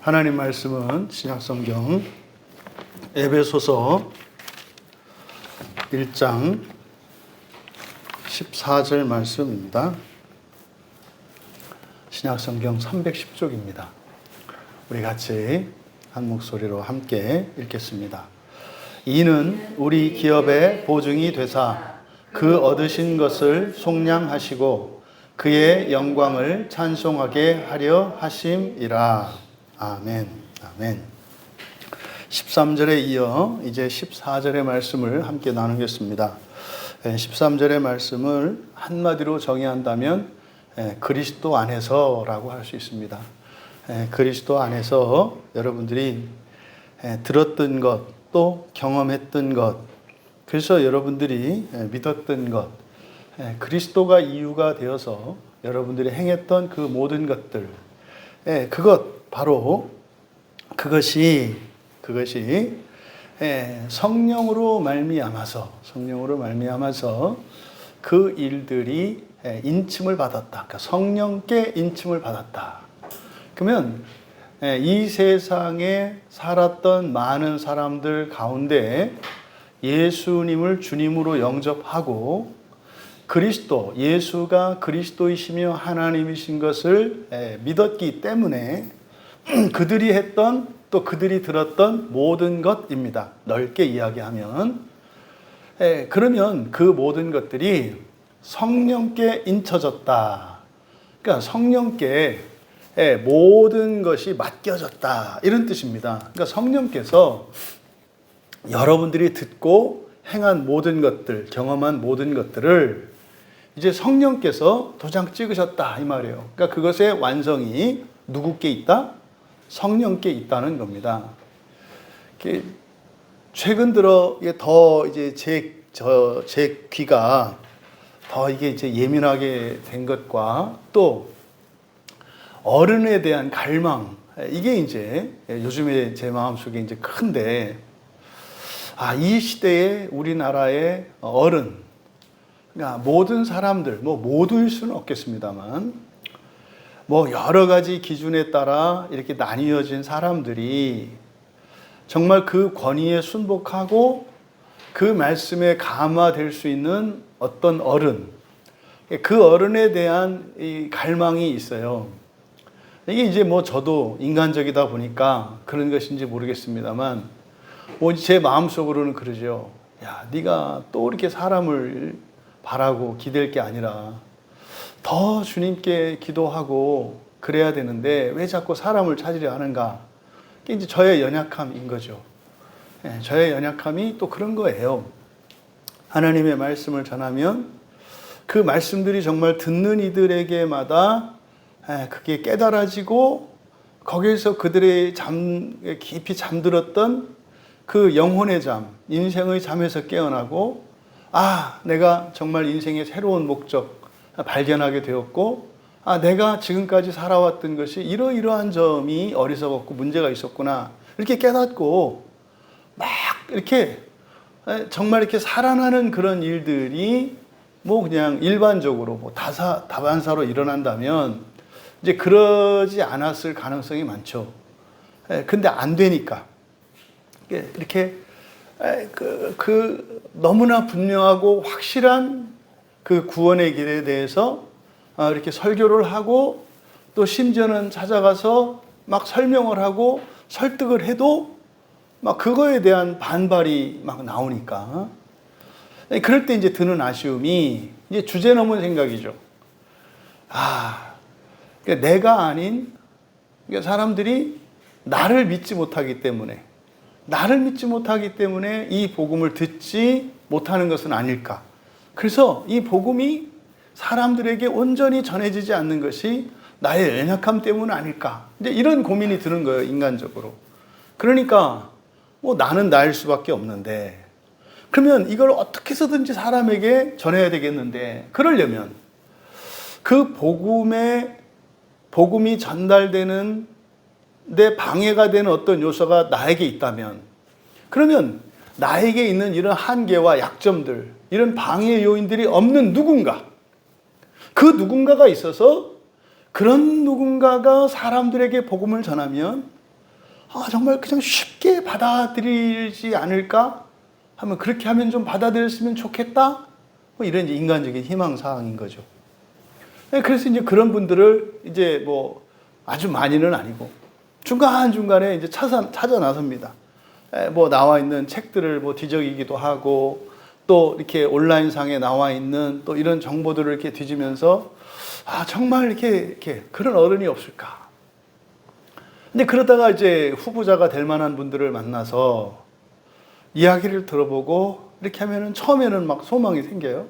하나님 말씀은 신약성경 에베소서 1장 14절 말씀입니다. 신약성경 310쪽입니다. 우리 같이 한 목소리로 함께 읽겠습니다. 이는 우리 기업의 보증이 되사 그 얻으신 것을 속량하시고 그의 영광을 찬송하게 하려 하심이라. 아멘. 아멘. 13절에 이어 이제 14절의 말씀을 함께 나누겠습니다. 13절의 말씀을 한마디로 정의한다면 그리스도 안에서라고 할 수 있습니다. 그리스도 안에서 여러분들이 들었던 것, 또 경험했던 것, 그래서 여러분들이 믿었던 것, 그리스도가 이유가 되어서 여러분들이 행했던 그 모든 것들, 그것이 성령으로 말미암아서 그 일들이 인침을 받았다. 그러니까 성령께 인침을 받았다. 그러면 이 세상에 살았던 많은 사람들 가운데 예수님을 주님으로 영접하고 그리스도, 예수가 그리스도이시며 하나님이신 것을 믿었기 때문에 그들이 했던 또 그들이 들었던 모든 것입니다. 넓게 이야기하면 그러면 그 모든 것들이 성령께 인쳐졌다. 그러니까 성령께 모든 것이 맡겨졌다. 이런 뜻입니다. 그러니까 성령께서 여러분들이 듣고 행한 모든 것들, 경험한 모든 것들을 이제 성령께서 도장 찍으셨다 이 말이에요. 그러니까 그것의 완성이 누구께 있다? 성령께 있다는 겁니다. 최근 들어 더 이제 제 귀가 더 이게 이제 예민하게 된 것과 또 어른에 대한 갈망, 이게 이제 요즘에 제 마음속에 이제 큰데, 이 시대에 우리나라의 어른, 그러니까 모든 사람들, 모두일 수는 없겠습니다만, 여러 가지 기준에 따라 이렇게 나뉘어진 사람들이 정말 그 권위에 순복하고 그 말씀에 감화될 수 있는 어떤 어른, 그 어른에 대한 이 갈망이 있어요. 이게 이제 저도 인간적이다 보니까 그런 것인지 모르겠습니다만, 제 마음속으로는 그러죠. 야, 네가 또 이렇게 사람을 바라고 기댈 게 아니라 더 주님께 기도하고 그래야 되는데 왜 자꾸 사람을 찾으려 하는가? 이게 이제 저의 연약함인 거죠. 저의 연약함이 또 그런 거예요. 하나님의 말씀을 전하면 그 말씀들이 정말 듣는 이들에게마다 그게 깨달아지고 거기에서 그들의 깊이 잠들었던 그 영혼의 잠, 인생의 잠에서 깨어나고 내가 정말 인생의 새로운 목적 발견하게 되었고 내가 지금까지 살아왔던 것이 이러이러한 점이 어리석었고 문제가 있었구나 이렇게 깨닫고 막 이렇게 정말 이렇게 살아나는 그런 일들이 그냥 일반적으로 다반사로 일어난다면 이제 그러지 않았을 가능성이 많죠. 근데 안 되니까 이렇게 너무나 분명하고 확실한 그 구원의 길에 대해서 이렇게 설교를 하고 또 심지어는 찾아가서 막 설명을 하고 설득을 해도 막 그거에 대한 반발이 막 나오니까 그럴 때 이제 드는 아쉬움이 이제 주제넘은 생각이죠. 그러니까 내가 아닌 사람들이 나를 믿지 못하기 때문에 이 복음을 듣지 못하는 것은 아닐까. 그래서 이 복음이 사람들에게 온전히 전해지지 않는 것이 나의 연약함 때문 아닐까. 이제 이런 고민이 드는 거예요, 인간적으로. 그러니까 나는 나일 수밖에 없는데, 그러면 이걸 어떻게 해서든지 사람에게 전해야 되겠는데, 그러려면 그 복음이 전달되는 데 방해가 되는 어떤 요소가 나에게 있다면, 그러면 나에게 있는 이런 한계와 약점들, 이런 방해 요인들이 없는 누군가, 그 누군가가 있어서 그런 누군가가 사람들에게 복음을 전하면 정말 그냥 쉽게 받아들이지 않을까 하면, 그렇게 하면 좀 받아들였으면 좋겠다, 뭐 이런 이제 인간적인 희망사항인 거죠. 그래서 이제 그런 분들을 이제 뭐 아주 많이는 아니고 중간중간에 이제 찾아 나섭니다. 뭐 나와 있는 책들을 뭐 뒤적이기도 하고, 또 이렇게 온라인상에 나와 있는 또 이런 정보들을 이렇게 뒤지면서 정말 이렇게 그런 어른이 없을까. 근데 그러다가 이제 후보자가 될 만한 분들을 만나서 이야기를 들어보고 이렇게 하면은 처음에는 막 소망이 생겨요.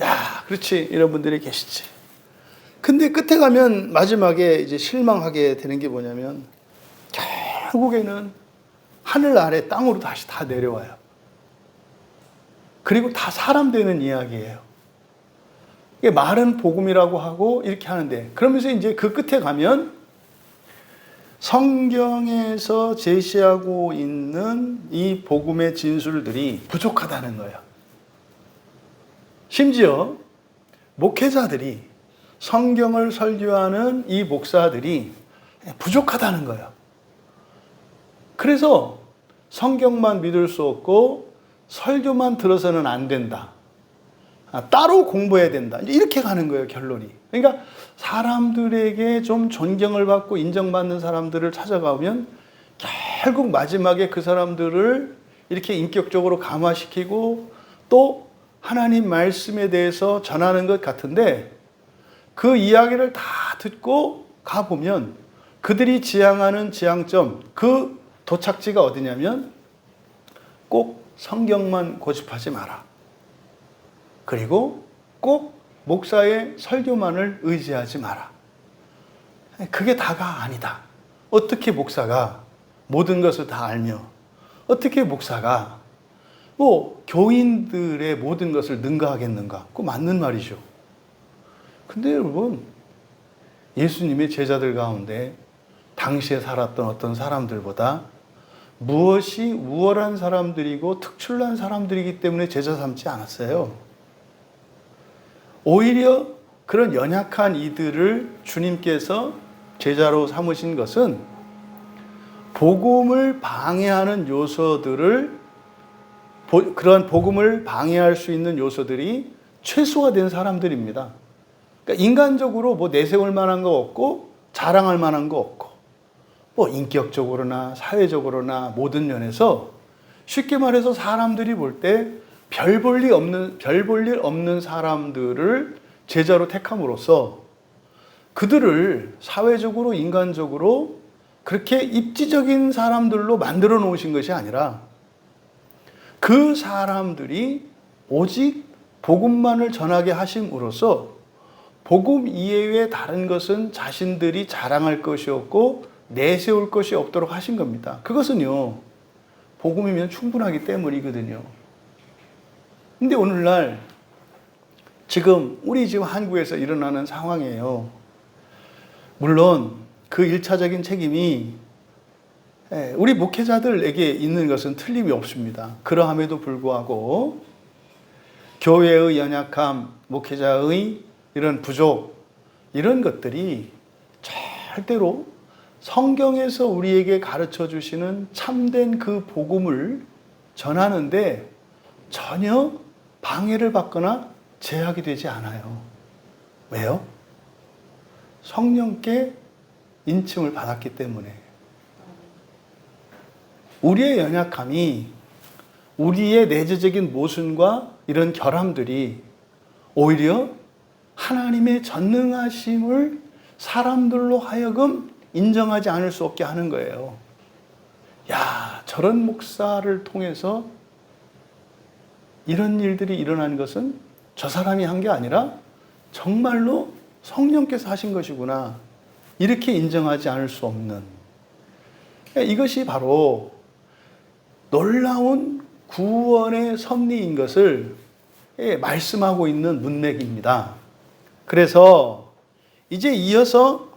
야, 그렇지. 이런 분들이 계시지. 근데 끝에 가면 마지막에 이제 실망하게 되는 게 뭐냐면, 결국에는 하늘 아래 땅으로 다시 다 내려와요. 그리고 다 사람 되는 이야기예요. 이게 말은 복음이라고 하고 이렇게 하는데, 그러면서 이제 그 끝에 가면 성경에서 제시하고 있는 이 복음의 진술들이 부족하다는 거예요. 심지어 목회자들이, 성경을 설교하는 이 목사들이 부족하다는 거예요. 그래서 성경만 믿을 수 없고 설교만 들어서는 안 된다. 따로 공부해야 된다. 이렇게 가는 거예요, 결론이. 그러니까 사람들에게 좀 존경을 받고 인정받는 사람들을 찾아가면 결국 마지막에 그 사람들을 이렇게 인격적으로 감화시키고 또 하나님 말씀에 대해서 전하는 것 같은데, 그 이야기를 다 듣고 가보면 그들이 지향하는 지향점, 그 도착지가 어디냐면 꼭 성경만 고집하지 마라. 그리고 꼭 목사의 설교만을 의지하지 마라. 그게 다가 아니다. 어떻게 목사가 모든 것을 다 알며, 어떻게 목사가 뭐 교인들의 모든 것을 능가하겠는가? 그거 맞는 말이죠. 근데 여러분, 예수님의 제자들 가운데 당시에 살았던 어떤 사람들보다 무엇이 우월한 사람들이고 특출난 사람들이기 때문에 제자 삼지 않았어요. 오히려 그런 연약한 이들을 주님께서 제자로 삼으신 것은 복음을 방해하는 요소들을, 그런 복음을 방해할 수 있는 요소들이 최소화된 사람들입니다. 그러니까 인간적으로 뭐 내세울 만한 거 없고 자랑할 만한 거 없고, 뭐 인격적으로나 사회적으로나 모든 면에서 쉽게 말해서 사람들이 볼 때 별 볼 일 없는 사람들을 제자로 택함으로써 그들을 사회적으로 인간적으로 그렇게 입지적인 사람들로 만들어 놓으신 것이 아니라, 그 사람들이 오직 복음만을 전하게 하심으로써 복음 이외의 다른 것은 자신들이 자랑할 것이 없고 내세울 것이 없도록 하신 겁니다. 그것은요, 복음이면 충분하기 때문이거든요. 근데 오늘날 지금 우리 지금 한국에서 일어나는 상황이에요. 물론 그 1차적인 책임이 우리 목회자들에게 있는 것은 틀림이 없습니다. 그러함에도 불구하고 교회의 연약함, 목회자의 이런 부족, 이런 것들이 절대로 성경에서 우리에게 가르쳐 주시는 참된 그 복음을 전하는데 전혀 방해를 받거나 제약이 되지 않아요. 왜요? 성령께 인침을 받았기 때문에. 우리의 연약함이, 우리의 내재적인 모순과 이런 결함들이 오히려 하나님의 전능하심을 사람들로 하여금 인정하지 않을 수 없게 하는 거예요. 야, 저런 목사를 통해서 이런 일들이 일어난 것은 저 사람이 한 게 아니라 정말로 성령께서 하신 것이구나. 이렇게 인정하지 않을 수 없는. 이것이 바로 놀라운 구원의 섭리인 것을 말씀하고 있는 문맥입니다. 그래서 이제 이어서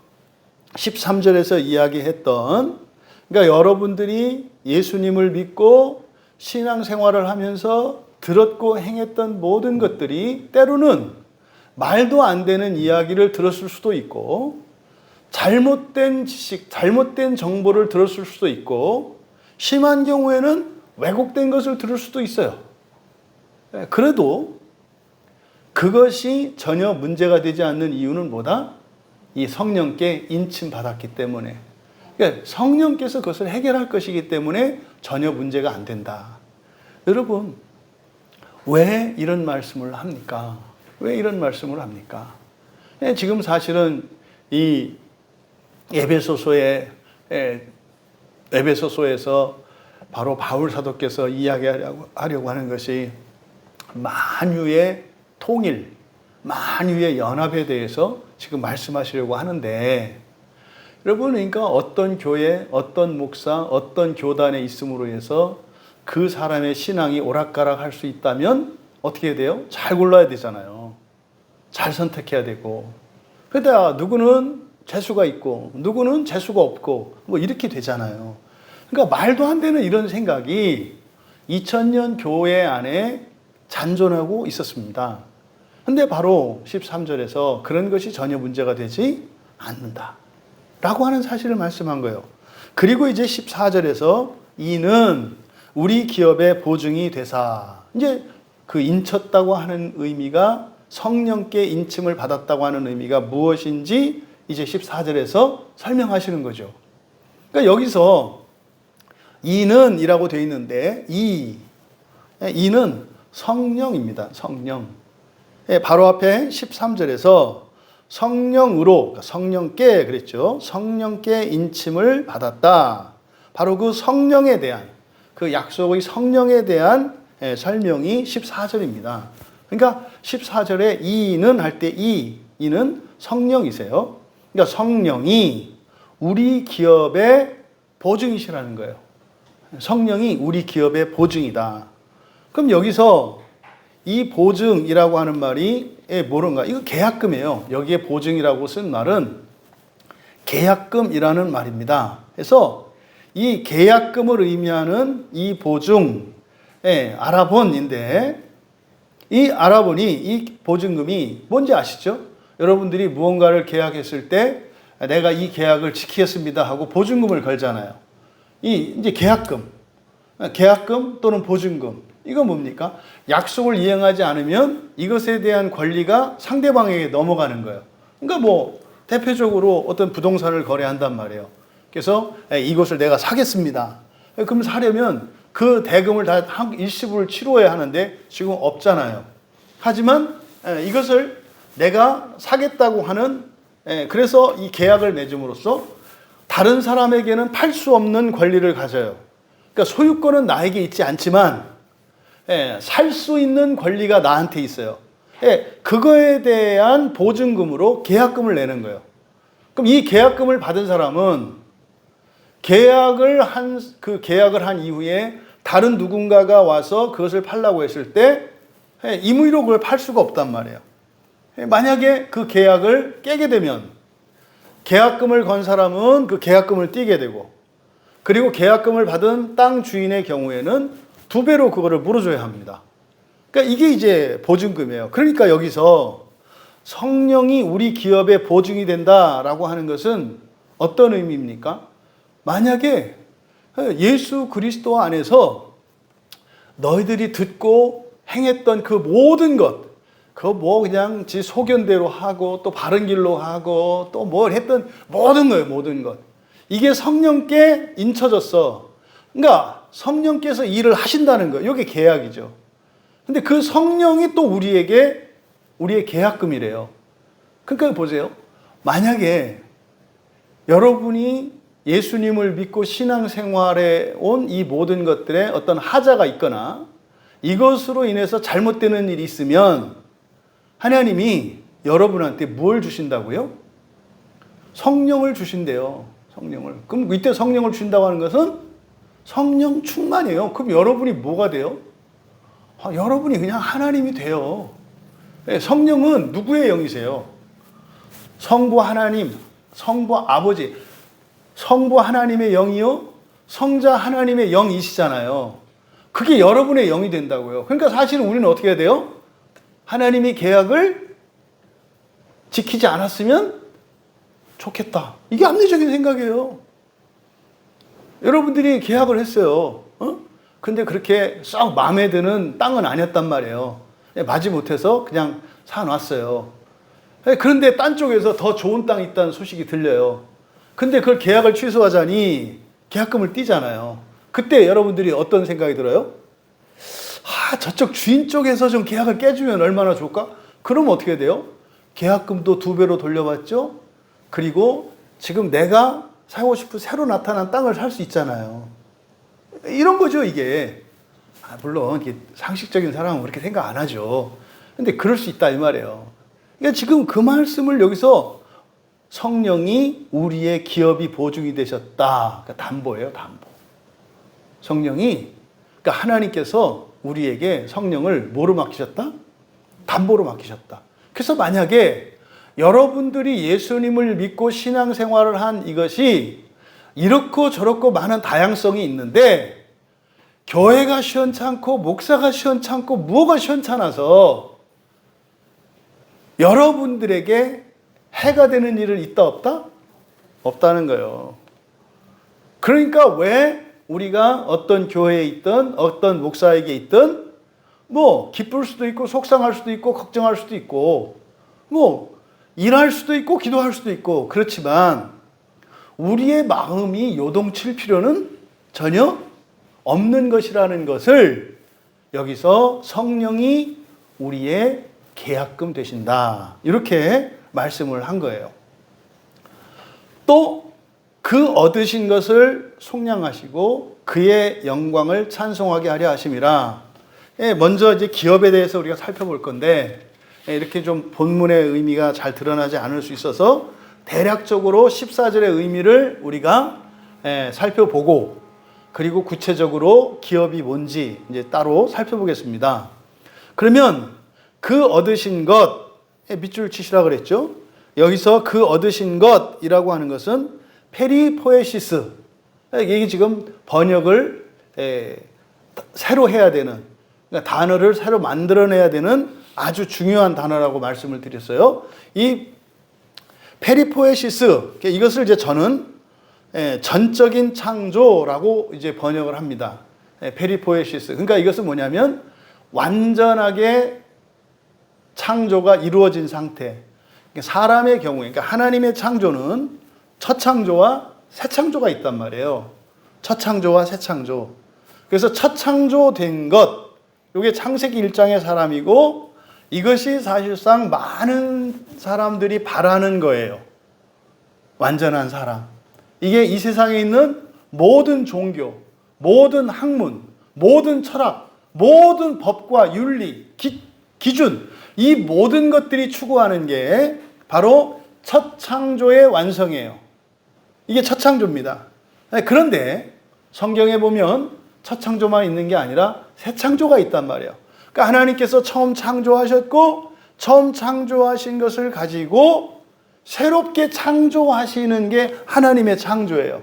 13절에서 이야기했던, 그러니까 여러분들이 예수님을 믿고 신앙생활을 하면서 들었고 행했던 모든 것들이 때로는 말도 안 되는 이야기를 들었을 수도 있고, 잘못된 지식, 잘못된 정보를 들었을 수도 있고, 심한 경우에는 왜곡된 것을 들을 수도 있어요. 그래도 그것이 전혀 문제가 되지 않는 이유는 뭐다? 이 성령께 인침받았기 때문에. 그러니까 성령께서 그것을 해결할 것이기 때문에 전혀 문제가 안 된다. 여러분, 왜 이런 말씀을 합니까? 왜 이런 말씀을 합니까? 지금 사실은 이 에베소서에서 바로 바울 사도께서 이야기하려고 하는 것이 만유의 통일, 만유의 연합에 대해서 지금 말씀하시려고 하는데, 여러분, 그러니까 어떤 교회, 어떤 목사, 어떤 교단에 있음으로 해서 그 사람의 신앙이 오락가락 할 수 있다면 어떻게 해야 돼요? 잘 골라야 되잖아요. 잘 선택해야 되고. 그러다 누구는 재수가 있고 누구는 재수가 없고 뭐 이렇게 되잖아요. 그러니까 말도 안 되는 이런 생각이 2000년 교회 안에 잔존하고 있었습니다. 근데 바로 13절에서 그런 것이 전혀 문제가 되지 않는다 라고 하는 사실을 말씀한 거예요. 그리고 이제 14절에서 이는 우리 기업의 보증이 되사, 이제 그 인쳤다고 하는 의미가 성령께 인침을 받았다고 하는 의미가 무엇인지 이제 14절에서 설명하시는 거죠. 그러니까 여기서 이는 이라고 되어 있는데 이는 성령입니다. 성령. 바로 앞에 13절에서 성령으로, 그러니까 성령께 그랬죠. 성령께 인침을 받았다. 바로 그 성령에 대한, 그 약속의 성령에 대한 설명이 14절입니다. 그러니까 14절에 이는 할 때 이는 성령이세요. 그러니까 성령이 우리 기업의 보증이시라는 거예요. 성령이 우리 기업의 보증이다. 그럼 여기서 이 보증이라고 하는 말이 뭐런가? 이거 계약금이에요. 여기에 보증이라고 쓴 말은 계약금이라는 말입니다. 그래서 이 계약금을 의미하는 이 보증, 아라본인데, 이 아라본이, 이 보증금이 뭔지 아시죠? 여러분들이 무언가를 계약했을 때 내가 이 계약을 지키겠습니다 하고 보증금을 걸잖아요. 이제 계약금 또는 보증금. 이건 뭡니까? 약속을 이행하지 않으면 이것에 대한 권리가 상대방에게 넘어가는 거예요. 그러니까 뭐 대표적으로 어떤 부동산을 거래한단 말이에요. 그래서 이것을 내가 사겠습니다. 그럼 사려면 그 대금을 다 일시불을 치러야 하는데 지금 없잖아요. 하지만 이것을 내가 사겠다고 하는, 그래서 이 계약을 맺음으로써 다른 사람에게는 팔 수 없는 권리를 가져요. 그러니까 소유권은 나에게 있지 않지만 살 수 있는 권리가 나한테 있어요. 그거에 대한 보증금으로 계약금을 내는 거예요. 그럼 이 계약금을 받은 사람은 계약을 한 이후에 다른 누군가가 와서 그것을 팔라고 했을 때 임의로 그걸 팔 수가 없단 말이에요. 만약에 그 계약을 깨게 되면 계약금을 건 사람은 그 계약금을 떼게 되고, 그리고 계약금을 받은 땅 주인의 경우에는 2배로 그거를 물어줘야 합니다. 그러니까 이게 이제 보증금이에요. 그러니까 여기서 성령이 우리 기업의 보증이 된다라고 하는 것은 어떤 의미입니까? 만약에 예수 그리스도 안에서 너희들이 듣고 행했던 그 모든 것, 그거 뭐 그냥 지 소견대로 하고 또 바른 길로 하고 또 뭘 했던 모든 거예요, 모든 것. 이게 성령께 인쳐졌어. 그러니까 성령께서 일을 하신다는 거예요. 이게 계약이죠. 근데 그 성령이 또 우리의 계약금이래요. 그러니까 보세요. 만약에 여러분이 예수님을 믿고 신앙생활에 온 이 모든 것들에 어떤 하자가 있거나 이것으로 인해서 잘못되는 일이 있으면 하나님이 여러분한테 뭘 주신다고요? 성령을 주신대요. 성령을. 그럼 이때 성령을 주신다고 하는 것은 성령 충만이에요. 그럼 여러분이 뭐가 돼요? 여러분이 그냥 하나님이 돼요. 성령은 누구의 영이세요? 성부 하나님, 성부 아버지, 성부 하나님의 영이요, 성자 하나님의 영이시잖아요. 그게 여러분의 영이 된다고요. 그러니까 사실은 우리는 어떻게 해야 돼요? 하나님이 계약을 지키지 않았으면 좋겠다. 이게 합리적인 생각이에요. 여러분들이 계약을 했어요. 근데 그렇게 썩 마음에 드는 땅은 아니었단 말이에요. 마지못해서 그냥 사놨어요. 그런데 딴 쪽에서 더 좋은 땅이 있다는 소식이 들려요. 근데 그걸 계약을 취소하자니 계약금을 떼잖아요. 그때 여러분들이 어떤 생각이 들어요? 저쪽 주인 쪽에서 좀 계약을 깨주면 얼마나 좋을까? 그러면 어떻게 돼요? 계약금도 2배로 돌려받죠? 그리고 지금 내가 사고 싶은 새로 나타난 땅을 살 수 있잖아요. 이런 거죠, 이게. 물론 상식적인 사람은 그렇게 생각 안 하죠. 근데 그럴 수 있다 이 말이에요. 그러니까 지금 그 말씀을 여기서 성령이 우리의 기업이 보증이 되셨다. 그러니까 담보예요, 담보. 성령이, 그러니까 하나님께서 우리에게 성령을 뭐로 맡기셨다? 담보로 맡기셨다. 그래서 만약에 여러분들이 예수님을 믿고 신앙생활을 한 이것이 이렇고 저렇고 많은 다양성이 있는데 교회가 시원찮고 목사가 시원찮고 무엇가 시원찮아서 여러분들에게 해가 되는 일은 있다 없다? 없다는 거예요. 그러니까 왜 우리가 어떤 교회에 있든 어떤 목사에게 있든 뭐 기쁠 수도 있고 속상할 수도 있고 걱정할 수도 있고 뭐 일할 수도 있고 기도할 수도 있고 그렇지만 우리의 마음이 요동칠 필요는 전혀 없는 것이라는 것을 여기서 성령이 우리의 계약금 되신다. 이렇게 말씀을 한 거예요. 또 그 얻으신 것을 속량하시고 그의 영광을 찬송하게 하려 하심이라. 먼저 이제 기업에 대해서 우리가 살펴볼 건데 이렇게 좀 본문의 의미가 잘 드러나지 않을 수 있어서 대략적으로 14절의 의미를 우리가 살펴보고 그리고 구체적으로 기업이 뭔지 이제 따로 살펴보겠습니다. 그러면 그 얻으신 것, 밑줄 치시라 그랬죠? 여기서 그 얻으신 것이라고 하는 것은 페리포에시스. 이게 지금 번역을 새로 해야 되는, 그러니까 단어를 새로 만들어내야 되는 아주 중요한 단어라고 말씀을 드렸어요. 이 페리포에시스, 이것을 이제 저는 전적인 창조라고 이제 번역을 합니다. 페리포에시스. 그러니까 이것은 뭐냐면 완전하게 창조가 이루어진 상태. 사람의 경우에, 그러니까 하나님의 창조는 첫 창조와 새 창조가 있단 말이에요. 첫 창조와 새 창조. 그래서 첫 창조된 것, 이게 창세기 1장의 사람이고 이것이 사실상 많은 사람들이 바라는 거예요. 완전한 사람. 이게 이 세상에 있는 모든 종교, 모든 학문, 모든 철학, 모든 법과 윤리, 기준, 이 모든 것들이 추구하는 게 바로 첫 창조의 완성이에요. 이게 첫 창조입니다. 그런데 성경에 보면 첫 창조만 있는 게 아니라 새 창조가 있단 말이에요. 그러니까 하나님께서 처음 창조하셨고 처음 창조하신 것을 가지고 새롭게 창조하시는 게 하나님의 창조예요.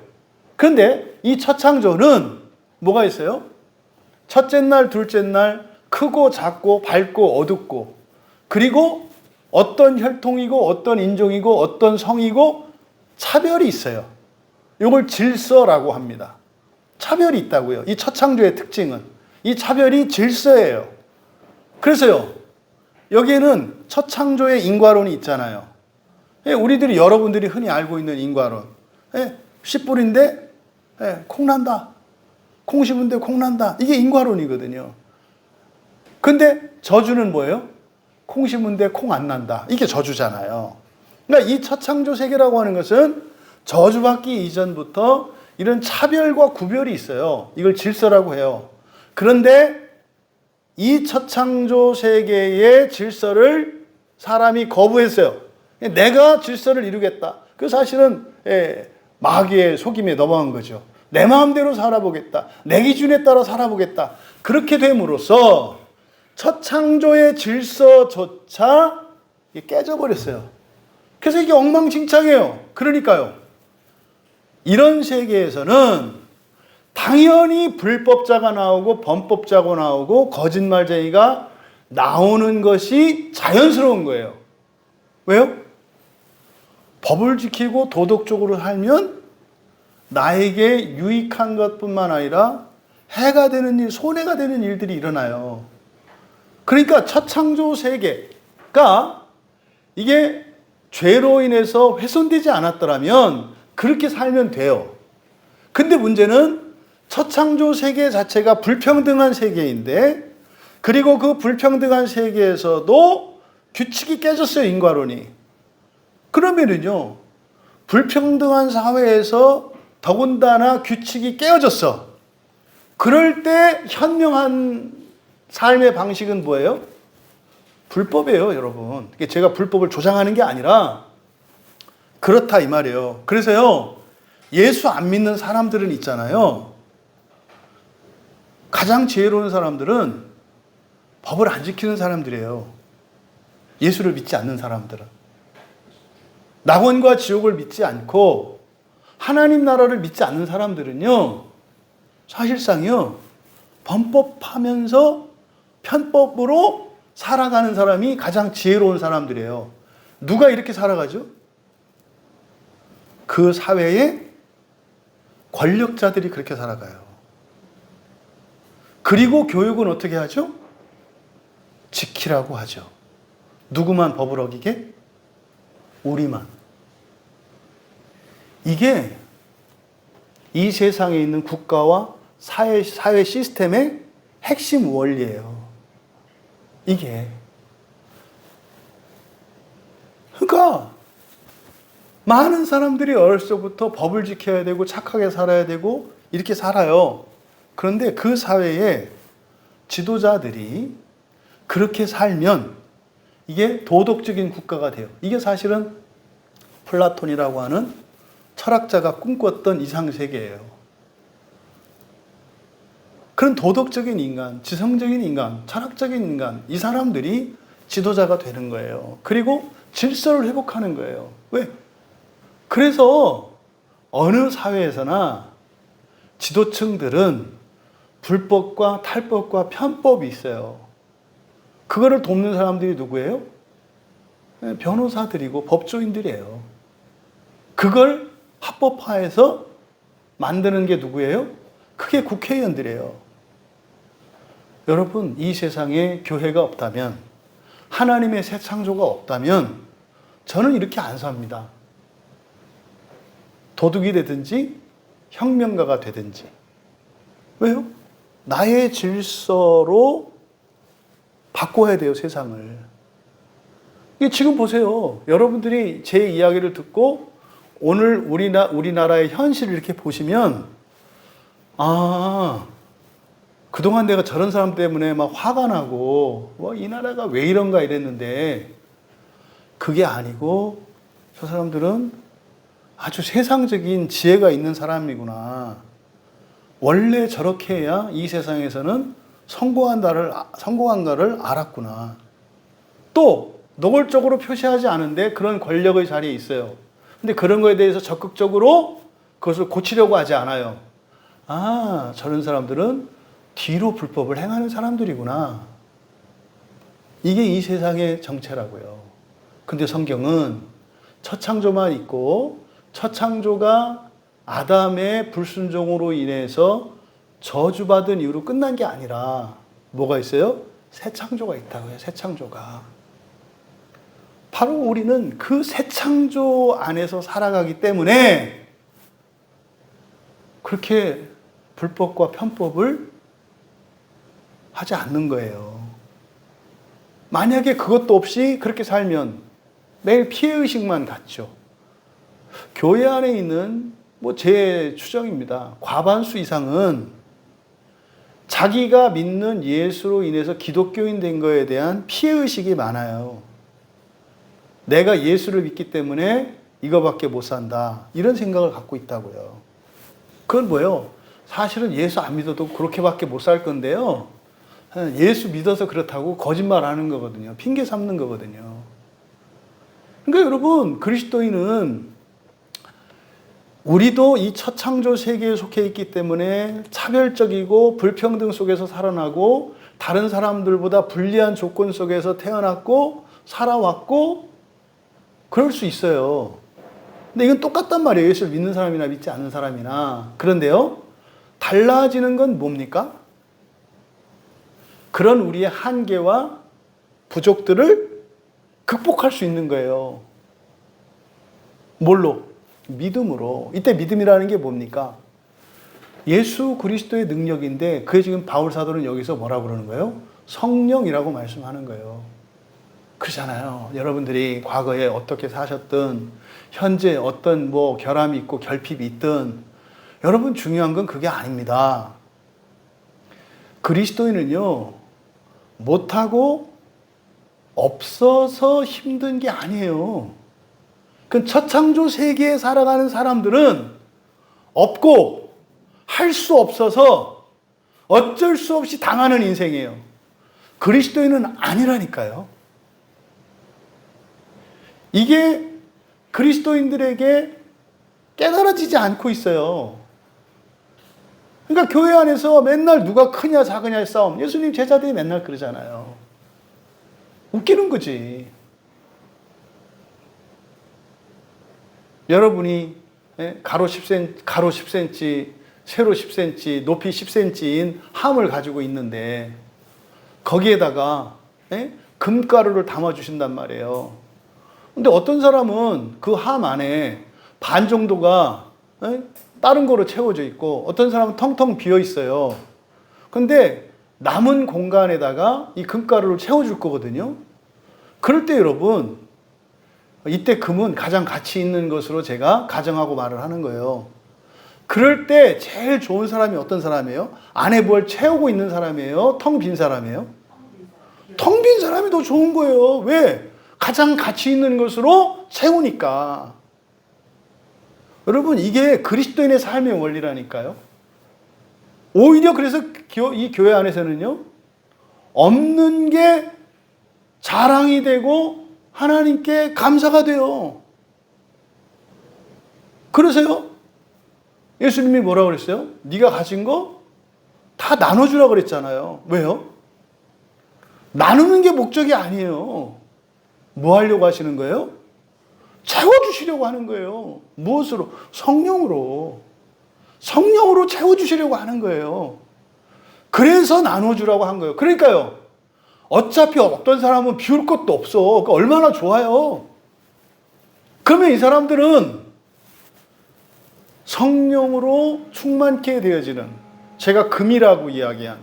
그런데 이 첫 창조는 뭐가 있어요? 첫째 날, 둘째 날 크고 작고 밝고 어둡고 그리고 어떤 혈통이고 어떤 인종이고 어떤 성이고 차별이 있어요. 이걸 질서라고 합니다. 차별이 있다고요. 이 첫 창조의 특징은 이 차별이 질서예요. 그래서요, 여기에는 첫 창조의 인과론이 있잖아요. 우리들이 여러분들이 흔히 알고 있는 인과론. 씨 뿌린데 콩 난다. 콩 심은데 콩 난다. 이게 인과론이거든요. 근데 저주는 뭐예요? 콩 심은데 콩 안 난다. 이게 저주잖아요. 그러니까 이 첫 창조 세계라고 하는 것은 저주받기 이전부터 이런 차별과 구별이 있어요. 이걸 질서라고 해요. 그런데 이 첫 창조 세계의 질서를 사람이 거부했어요. 내가 질서를 이루겠다. 그 사실은 마귀의 속임에 넘어간 거죠. 내 마음대로 살아보겠다. 내 기준에 따라 살아보겠다. 그렇게 됨으로써 첫 창조의 질서조차 깨져버렸어요. 그래서 이게 엉망진창이에요. 그러니까요. 이런 세계에서는 당연히 불법자가 나오고 범법자가 나오고 거짓말쟁이가 나오는 것이 자연스러운 거예요. 왜요? 법을 지키고 도덕적으로 살면 나에게 유익한 것뿐만 아니라 해가 되는 일, 손해가 되는 일들이 일어나요. 그러니까 첫 창조 세계가 이게 죄로 인해서 훼손되지 않았더라면 그렇게 살면 돼요. 근데 문제는 첫 창조 세계 자체가 불평등한 세계인데, 그리고 그 불평등한 세계에서도 규칙이 깨졌어요, 인과론이. 그러면은요, 불평등한 사회에서 더군다나 규칙이 깨어졌어. 그럴 때 현명한 삶의 방식은 뭐예요? 불법이에요, 여러분. 제가 불법을 조장하는 게 아니라 그렇다 이 말이에요. 그래서요, 예수 안 믿는 사람들은 있잖아요. 가장 지혜로운 사람들은 법을 안 지키는 사람들이에요. 예수를 믿지 않는 사람들은. 낙원과 지옥을 믿지 않고 하나님 나라를 믿지 않는 사람들은요, 사실상요, 범법하면서 편법으로 살아가는 사람이 가장 지혜로운 사람들이에요. 누가 이렇게 살아가죠? 그 사회의 권력자들이 그렇게 살아가요. 그리고 교육은 어떻게 하죠? 지키라고 하죠. 누구만 법을 어기게? 우리만. 이게 이 세상에 있는 국가와 사회 시스템의 핵심 원리예요. 이게. 그러니까 많은 사람들이 어렸을 때부터 법을 지켜야 되고 착하게 살아야 되고 이렇게 살아요. 그런데 그 사회의 지도자들이 그렇게 살면 이게 도덕적인 국가가 돼요. 이게 사실은 플라톤이라고 하는 철학자가 꿈꿨던 이상세계예요. 그런 도덕적인 인간, 지성적인 인간, 철학적인 인간, 이 사람들이 지도자가 되는 거예요. 그리고 질서를 회복하는 거예요. 왜? 그래서 어느 사회에서나 지도층들은 불법과 탈법과 편법이 있어요. 그거를 돕는 사람들이 누구예요? 변호사들이고 법조인들이에요. 그걸 합법화해서 만드는 게 누구예요? 그게 국회의원들이에요. 여러분, 이 세상에 교회가 없다면, 하나님의 새 창조가 없다면 저는 이렇게 안 삽니다. 도둑이 되든지 혁명가가 되든지. 왜요? 나의 질서로 바꿔야 돼요, 세상을. 지금 보세요. 여러분들이 제 이야기를 듣고 오늘 우리나라의 현실을 이렇게 보시면, 아, 그동안 내가 저런 사람 때문에 막 화가 나고, 이 나라가 왜 이런가 이랬는데, 그게 아니고, 저 사람들은 아주 세상적인 지혜가 있는 사람이구나. 원래 저렇게 해야 이 세상에서는 성공한가를 알았구나. 또, 노골적으로 표시하지 않은데 그런 권력의 자리에 있어요. 근데 그런 거에 대해서 적극적으로 그것을 고치려고 하지 않아요. 아, 저런 사람들은 뒤로 불법을 행하는 사람들이구나. 이게 이 세상의 정체라고요. 근데 성경은 첫 창조만 있고, 첫 창조가 아담의 불순종으로 인해서 저주받은 이후로 끝난 게 아니라 뭐가 있어요? 새 창조가 있다고요. 새 창조가. 바로 우리는 그 새 창조 안에서 살아가기 때문에 그렇게 불법과 편법을 하지 않는 거예요. 만약에 그것도 없이 그렇게 살면 매일 피해의식만 갖죠. 교회 안에 있는 제 추정입니다. 과반수 이상은 자기가 믿는 예수로 인해서 기독교인 된 거에 대한 피해의식이 많아요. 내가 예수를 믿기 때문에 이거밖에 못 산다. 이런 생각을 갖고 있다고요. 그건 뭐예요? 사실은 예수 안 믿어도 그렇게밖에 못 살 건데요. 예수 믿어서 그렇다고 거짓말하는 거거든요. 핑계 삼는 거거든요. 그러니까 여러분, 그리스도인은 우리도 이 첫 창조 세계에 속해 있기 때문에 차별적이고 불평등 속에서 살아나고 다른 사람들보다 불리한 조건 속에서 태어났고 살아왔고 그럴 수 있어요. 근데 이건 똑같단 말이에요. 예수를 믿는 사람이나 믿지 않는 사람이나. 그런데요, 달라지는 건 뭡니까? 그런 우리의 한계와 부족들을 극복할 수 있는 거예요. 뭘로? 믿음으로. 이때 믿음이라는 게 뭡니까? 예수 그리스도의 능력인데, 그게 지금 바울 사도는 여기서 뭐라고 그러는 거예요? 성령이라고 말씀하는 거예요. 그렇잖아요. 여러분들이 과거에 어떻게 사셨든, 현재 어떤 결함이 있고 결핍이 있든, 여러분 중요한 건 그게 아닙니다. 그리스도인은요, 못하고 없어서 힘든 게 아니에요. 그 첫창조 세계에 살아가는 사람들은 없고 할 수 없어서 어쩔 수 없이 당하는 인생이에요. 그리스도인은 아니라니까요. 이게 그리스도인들에게 깨달아지지 않고 있어요. 그러니까 교회 안에서 맨날 누가 크냐 작으냐의 싸움. 예수님 제자들이 맨날 그러잖아요. 웃기는 거지. 여러분이 가로 10cm, 세로 10cm, 높이 10cm인 함을 가지고 있는데 거기에다가 금가루를 담아주신단 말이에요. 근데 어떤 사람은 그 함 안에 반 정도가 다른 거로 채워져 있고 어떤 사람은 텅텅 비어 있어요. 근데 남은 공간에다가 이 금가루를 채워줄 거거든요. 그럴 때 여러분, 이때 금은 가장 가치 있는 것으로 제가 가정하고 말을 하는 거예요. 그럴 때 제일 좋은 사람이 어떤 사람이에요? 안에 뭘 채우고 있는 사람이에요? 텅 빈 사람이에요? 텅 빈 사람이 더 좋은 거예요. 왜? 가장 가치 있는 것으로 채우니까. 여러분, 이게 그리스도인의 삶의 원리라니까요. 오히려 그래서 이 교회 안에서는요, 없는 게 자랑이 되고 하나님께 감사가 돼요. 그러세요? 예수님이 뭐라고 그랬어요? 네가 가진 거 다 나눠주라고 그랬잖아요. 왜요? 나누는 게 목적이 아니에요. 뭐 하려고 하시는 거예요? 채워주시려고 하는 거예요. 무엇으로? 성령으로. 성령으로 채워주시려고 하는 거예요. 그래서 나눠주라고 한 거예요. 그러니까요, 어차피 어떤 사람은 비울 것도 없어. 그러니까 얼마나 좋아요. 그러면 이 사람들은 성령으로 충만케 되어지는, 제가 금이라고 이야기한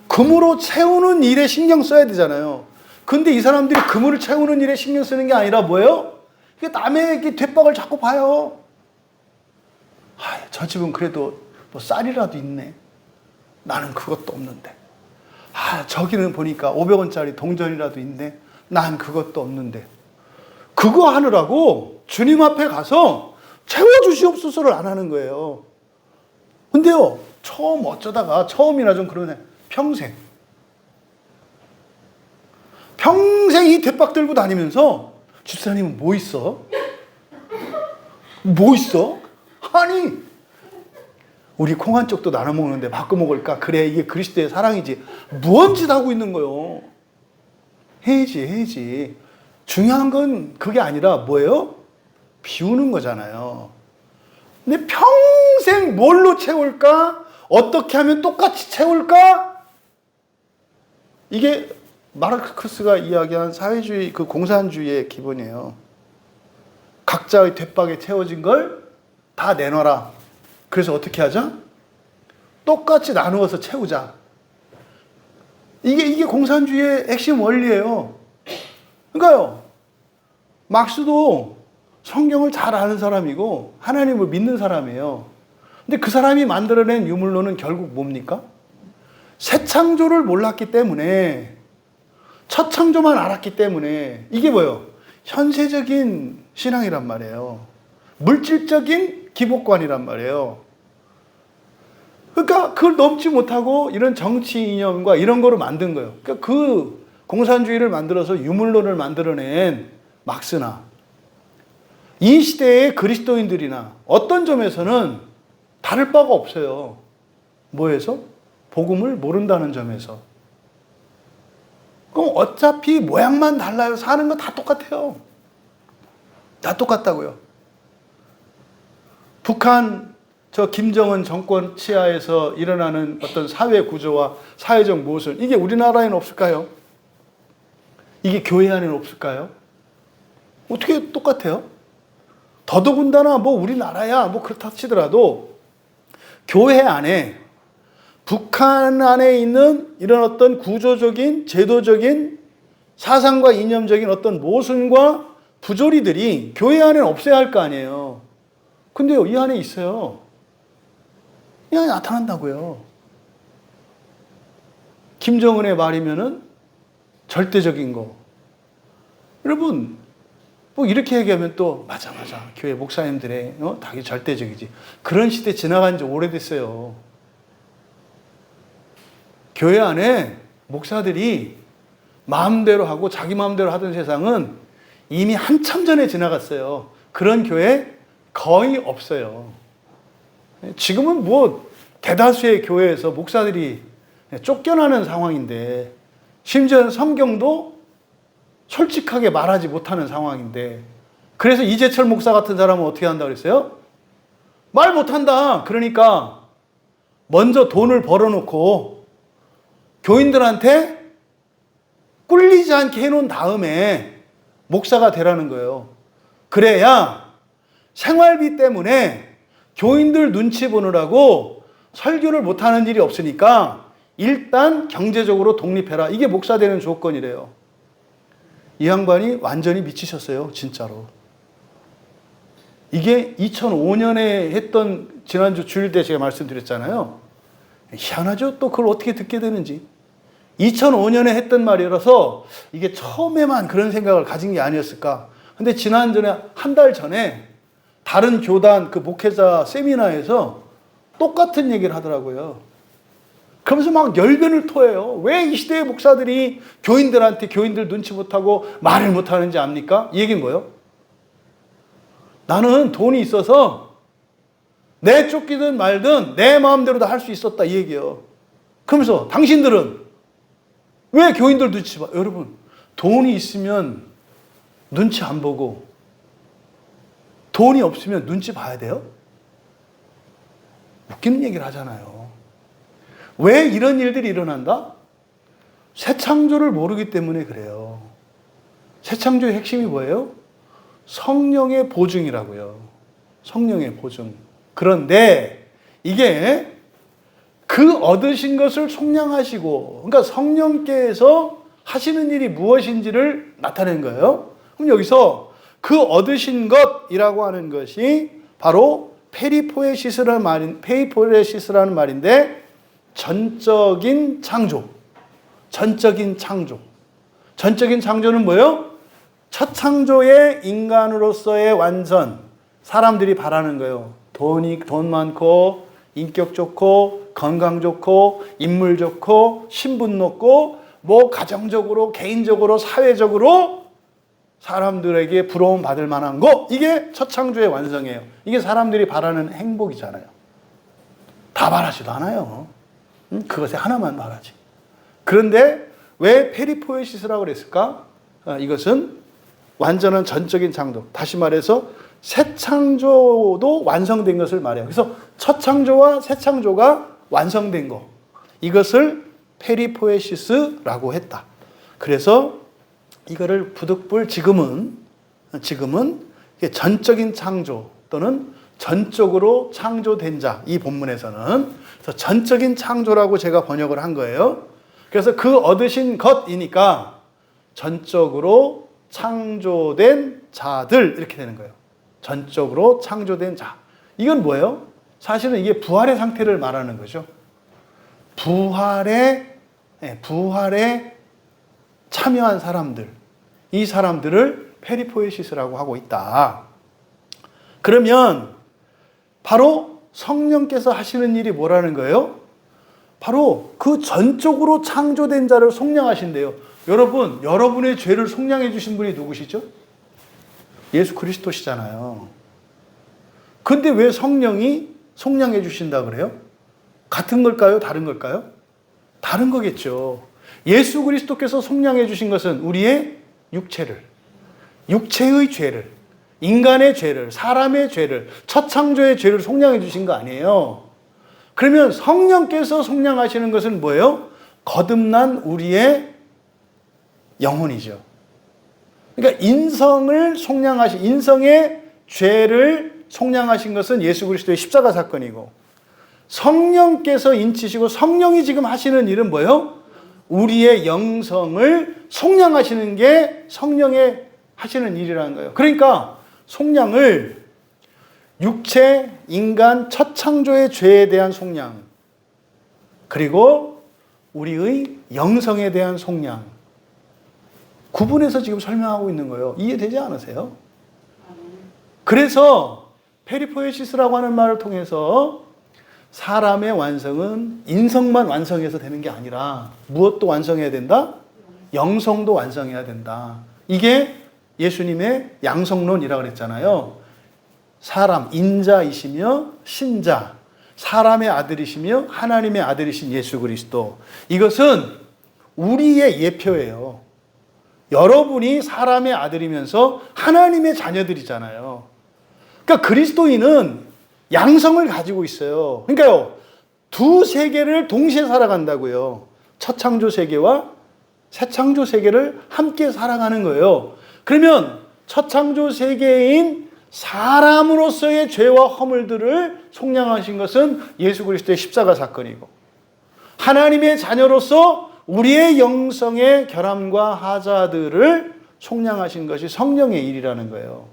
금으로 채우는 일에 신경 써야 되잖아요. 근데 이 사람들이 금을 채우는 일에 신경 쓰는 게 아니라 뭐예요? 남의 뒷박을 자꾸 봐요. 저 집은 그래도 쌀이라도 있네. 나는 그것도 없는데. 저기는 보니까 500원짜리 동전이라도 있네. 난 그것도 없는데. 그거 하느라고 주님 앞에 가서 채워주시옵소서를 안 하는 거예요. 근데요, 처음 어쩌다가, 처음이나 좀 그러네. 평생 이 대박 들고 다니면서, 집사님은 뭐 있어? 뭐 있어? 아니, 우리 콩 한 쪽도 나눠 먹는데 바꿔 먹을까? 그래, 이게 그리스도의 사랑이지. 무언 짓 하고 있는 거요? 해야지. 중요한 건 그게 아니라 뭐예요? 비우는 거잖아요. 근데 평생 뭘로 채울까? 어떻게 하면 똑같이 채울까? 이게 마르크스가 이야기한 사회주의, 그 공산주의의 기본이에요. 각자의 뒷박에 채워진 걸 다 내놔라. 그래서 어떻게 하자? 똑같이 나누어서 채우자. 이게 공산주의의 핵심 원리예요. 그러니까요, 막스도 성경을 잘 아는 사람이고 하나님을 믿는 사람이에요. 근데 그 사람이 만들어낸 유물론은 결국 뭡니까? 새 창조를 몰랐기 때문에, 첫 창조만 알았기 때문에, 이게 뭐예요? 현세적인 신앙이란 말이에요. 물질적인 기복관이란 말이에요. 그러니까 그걸 넘지 못하고 이런 정치 이념과 이런 거로 만든 거예요. 그러니까 그 공산주의를 만들어서 유물론을 만들어낸 막스나 이 시대의 그리스도인들이나 어떤 점에서는 다를 바가 없어요. 뭐에서? 복음을 모른다는 점에서. 그럼 어차피 모양만 달라요. 사는 거 다 똑같아요. 다 똑같다고요. 북한 저 김정은 정권 치하에서 일어나는 어떤 사회 구조와 사회적 모순, 이게 우리나라에는 없을까요? 이게 교회 안에는 없을까요? 어떻게 똑같아요? 더더군다나 뭐 우리나라야 뭐 그렇다 치더라도 교회 안에, 북한 안에 있는 이런 어떤 구조적인 제도적인 사상과 이념적인 어떤 모순과 부조리들이 교회 안에는 없어야 할 거 아니에요. 근데요, 이 안에 있어요. 이 안에 나타난다고요. 김정은의 말이면은 절대적인 거. 여러분, 뭐 이렇게 얘기하면 또 맞아 교회 목사님들의 다 절대적이지. 그런 시대 지나간 지 오래됐어요. 교회 안에 목사들이 마음대로 하고 자기 마음대로 하던 세상은 이미 한참 전에 지나갔어요. 그런 교회 거의 없어요. 지금은 뭐 대다수의 교회에서 목사들이 쫓겨나는 상황인데, 심지어 성경도 솔직하게 말하지 못하는 상황인데, 그래서 이재철 목사 같은 사람은 어떻게 한다고 그랬어요? 말 못한다. 그러니까 먼저 돈을 벌어놓고 교인들한테 꿀리지 않게 해놓은 다음에 목사가 되라는 거예요. 그래야 생활비 때문에 교인들 눈치 보느라고 설교를 못하는 일이 없으니까 일단 경제적으로 독립해라. 이게 목사 되는 조건이래요. 이 양반이 완전히 미치셨어요. 진짜로. 이게 2005년에 했던, 지난주 주일 때 제가 말씀드렸잖아요. 희한하죠? 또 그걸 어떻게 듣게 되는지. 2005년에 했던 말이라서 이게 처음에만 그런 생각을 가진 게 아니었을까. 근데 한 달 전에 다른 교단 그 목회자 세미나에서 똑같은 얘기를 하더라고요. 그러면서 막 열변을 토해요. 왜 이 시대의 목사들이 교인들한테 교인들 눈치 못하고 말을 못하는지 압니까? 이 얘기는 뭐예요? 나는 돈이 있어서 내 쫓기든 말든 내 마음대로 다 할 수 있었다, 이 얘기예요. 그러면서 당신들은 왜 교인들 눈치 봐? 여러분, 돈이 있으면 눈치 안 보고 돈이 없으면 눈치 봐야 돼요? 웃기는 얘기를 하잖아요. 왜 이런 일들이 일어난다? 새 창조를 모르기 때문에 그래요. 새 창조의 핵심이 뭐예요? 성령의 보증이라고요. 성령의 보증. 그런데 이게 그 얻으신 것을 속량하시고, 그러니까 성령께서 하시는 일이 무엇인지를 나타낸 거예요. 그럼 여기서 그 얻으신 것이라고 하는 것이 바로 페리포에시스라는 말인데, 전적인 창조. 전적인 창조. 전적인 창조는 뭐예요? 첫 창조의 인간으로서의 완전. 사람들이 바라는 거예요. 돈 많고, 인격 좋고, 건강 좋고, 인물 좋고, 신분 높고, 뭐 가정적으로, 개인적으로, 사회적으로 사람들에게 부러움 받을 만한 거. 이게 첫 창조의 완성이에요. 이게 사람들이 바라는 행복이잖아요. 다 바라지도 않아요. 그것에 하나만 바라지. 그런데 왜 페리포에시스라고 그랬을까? 이것은 완전한 전적인 창조. 다시 말해서 새 창조도 완성된 것을 말해요. 그래서 첫 창조와 새 창조가 완성된 거. 이것을 페리포에시스라고 했다. 그래서 이거를 부득불 지금은 전적인 창조 또는 전적으로 창조된 자, 이 본문에서는 그래서 전적인 창조라고 제가 번역을 한 거예요. 그래서 그 얻으신 것이니까 전적으로 창조된 자들, 이렇게 되는 거예요. 전적으로 창조된 자. 이건 뭐예요? 사실은 이게 부활의 상태를 말하는 거죠. 부활에 참여한 사람들, 이 사람들을 페리포에시스라고 하고 있다. 그러면 바로 성령께서 하시는 일이 뭐라는 거예요? 바로 그 전적으로 창조된 자를 속량하신대요. 여러분, 여러분의 죄를 속량해 주신 분이 누구시죠? 예수 그리스도시잖아요. 근데 왜 성령이 속량해 주신다 그래요? 같은 걸까요? 다른 걸까요? 다른 거겠죠. 예수 그리스도께서 속량해 주신 것은 우리의 육체의 죄를, 인간의 죄를, 사람의 죄를, 첫 창조의 죄를 속량해 주신 거 아니에요. 그러면 성령께서 속량하시는 것은 뭐예요? 거듭난 우리의 영혼이죠. 그러니까 인성을 속량하신, 인성의 죄를 속량하신 것은 예수 그리스도의 십자가 사건이고, 성령께서 인치시고 성령이 지금 하시는 일은 뭐예요? 우리의 영성을 속량하시는 게 성령의 하시는 일이라는 거예요. 그러니까 속량을 육체, 인간, 첫 창조의 죄에 대한 속량, 그리고 우리의 영성에 대한 속량, 구분해서 지금 설명하고 있는 거예요. 이해되지 않으세요? 그래서 페리포에시스라고 하는 말을 통해서 사람의 완성은 인성만 완성해서 되는 게 아니라 무엇도 완성해야 된다? 영성도 완성해야 된다. 이게 예수님의 양성론이라고 그랬잖아요. 사람, 인자이시며 신자, 사람의 아들이시며 하나님의 아들이신 예수 그리스도. 이것은 우리의 예표예요. 여러분이 사람의 아들이면서 하나님의 자녀들이잖아요. 그러니까 그리스도인은 양성을 가지고 있어요. 그러니까요, 두 세계를 동시에 살아간다고요. 첫 창조 세계와 새 창조 세계를 함께 살아가는 거예요. 그러면 첫 창조 세계인 사람으로서의 죄와 허물들을 속량하신 것은 예수 그리스도의 십자가 사건이고, 하나님의 자녀로서 우리의 영성의 결함과 하자들을 속량하신 것이 성령의 일이라는 거예요.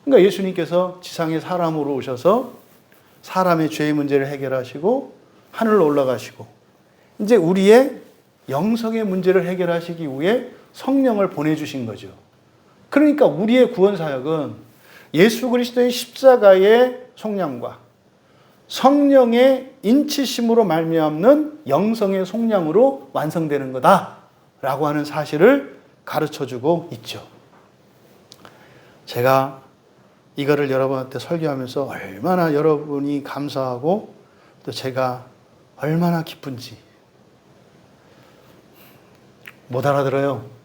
그러니까 예수님께서 지상에 사람으로 오셔서 사람의 죄의 문제를 해결하시고 하늘로 올라가시고, 이제 우리의 영성의 문제를 해결하시기 위해 성령을 보내주신 거죠. 그러니까 우리의 구원 사역은 예수 그리스도의 십자가의 속량과 성령의 인치심으로 말미암는 영성의 속량으로 완성되는 거다라고 하는 사실을 가르쳐주고 있죠. 제가 이거를 여러분한테 설교하면서 얼마나 여러분이 감사하고 또 제가 얼마나 기쁜지. 못 알아들어요.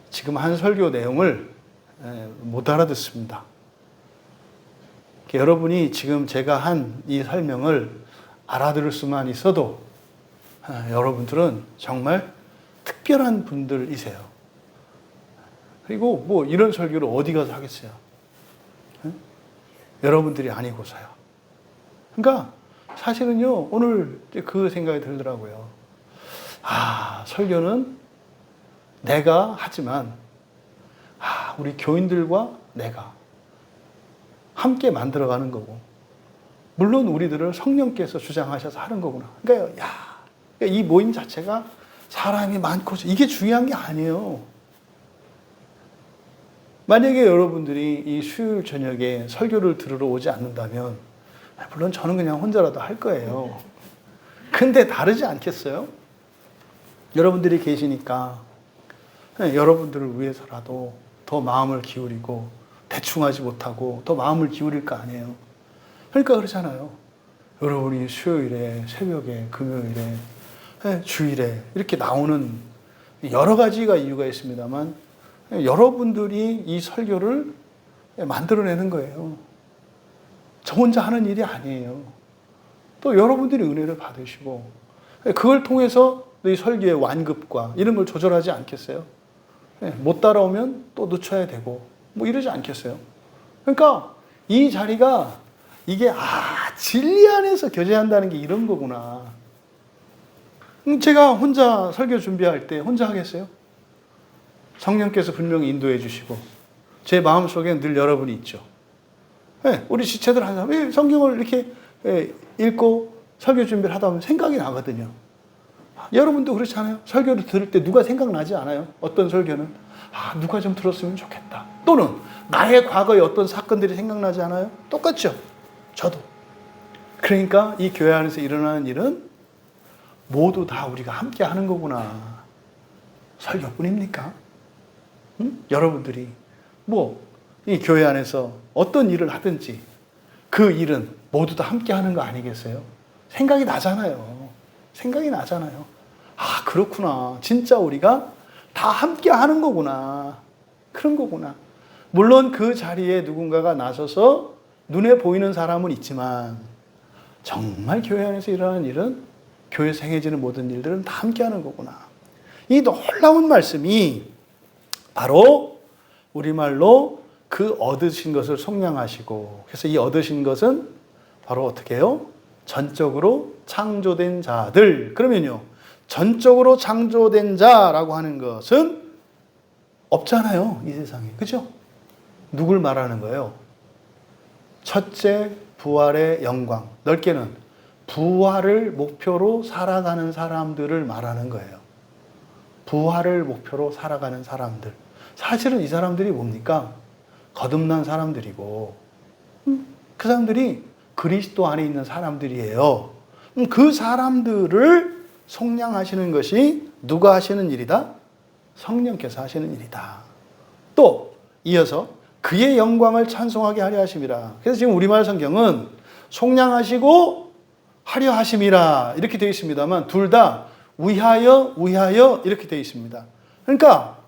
지금 한 설교 내용을 못 알아듣습니다. 여러분이 지금 제가 한 이 설명을 알아들을 수만 있어도 여러분들은 정말 특별한 분들이세요. 그리고 뭐 이런 설교를 어디 가서 하겠어요? 여러분들이 아니고서요. 그러니까 사실은요, 오늘 그 생각이 들더라고요. 설교는 내가 하지만 우리 교인들과 내가 함께 만들어가는 거고, 물론 우리들을 성령께서 주장하셔서 하는 거구나. 그러니까 이 모임 자체가 사람이 많고 이게 중요한 게 아니에요. 만약에 여러분들이 이 수요일 저녁에 설교를 들으러 오지 않는다면 물론 저는 그냥 혼자라도 할 거예요. 근데 다르지 않겠어요? 여러분들이 계시니까 여러분들을 위해서라도 더 마음을 기울이고 대충 하지 못하고 더 마음을 기울일 거 아니에요. 그러니까 그러잖아요. 여러분이 수요일에, 새벽에, 금요일에, 주일에 이렇게 나오는 여러 가지가 이유가 있습니다만 여러분들이 이 설교를 만들어내는 거예요. 저 혼자 하는 일이 아니에요. 또 여러분들이 은혜를 받으시고 그걸 통해서 이 설교의 완급과 이런 걸 조절하지 않겠어요? 못 따라오면 또 늦춰야 되고 뭐 이러지 않겠어요? 그러니까 이 자리가 이게 진리 안에서 교제한다는 게 이런 거구나. 제가 혼자 설교 준비할 때 혼자 하겠어요? 성령께서 분명히 인도해 주시고 제 마음속에 늘 여러분이 있죠. 우리 지체들 한 사람 성경을 이렇게 읽고 설교 준비를 하다 보면 생각이 나거든요. 여러분도 그렇잖아요. 설교를 들을 때 누가 생각나지 않아요? 어떤 설교는 누가 좀 들었으면 좋겠다. 또는 나의 과거의 어떤 사건들이 생각나지 않아요? 똑같죠. 저도. 그러니까 이 교회 안에서 일어나는 일은 모두 다 우리가 함께 하는 거구나. 설교뿐입니까? 여러분들이 이 교회 안에서 어떤 일을 하든지 그 일은 모두 다 함께 하는 거 아니겠어요? 생각이 나잖아요. 생각이 나잖아요. 그렇구나. 진짜 우리가 다 함께 하는 거구나. 그런 거구나. 물론 그 자리에 누군가가 나서서 눈에 보이는 사람은 있지만 정말 교회 안에서 일어나는 일은, 교회에서 행해지는 모든 일들은 다 함께하는 거구나. 이 놀라운 말씀이 바로 우리말로 그 얻으신 것을 속량하시고, 그래서 이 얻으신 것은 바로 어떻게 해요? 전적으로 창조된 자들. 그러면요, 전적으로 창조된 자라고 하는 것은 없잖아요, 이 세상에. 그죠? 누굴 말하는 거예요? 첫째, 부활의 영광. 넓게는 부활을 목표로 살아가는 사람들을 말하는 거예요. 부활을 목표로 살아가는 사람들. 사실은 이 사람들이 뭡니까? 거듭난 사람들이고, 그 사람들이 그리스도 안에 있는 사람들이에요. 그 사람들을 속량하시는 것이 누가 하시는 일이다? 성령께서 하시는 일이다. 또 이어서 그의 영광을 찬송하게 하려 하심이라. 그래서 지금 우리말 성경은 속량하시고 하려 하심이라 이렇게 되어 있습니다만, 둘 다 위하여 이렇게 되어 있습니다. 그러니까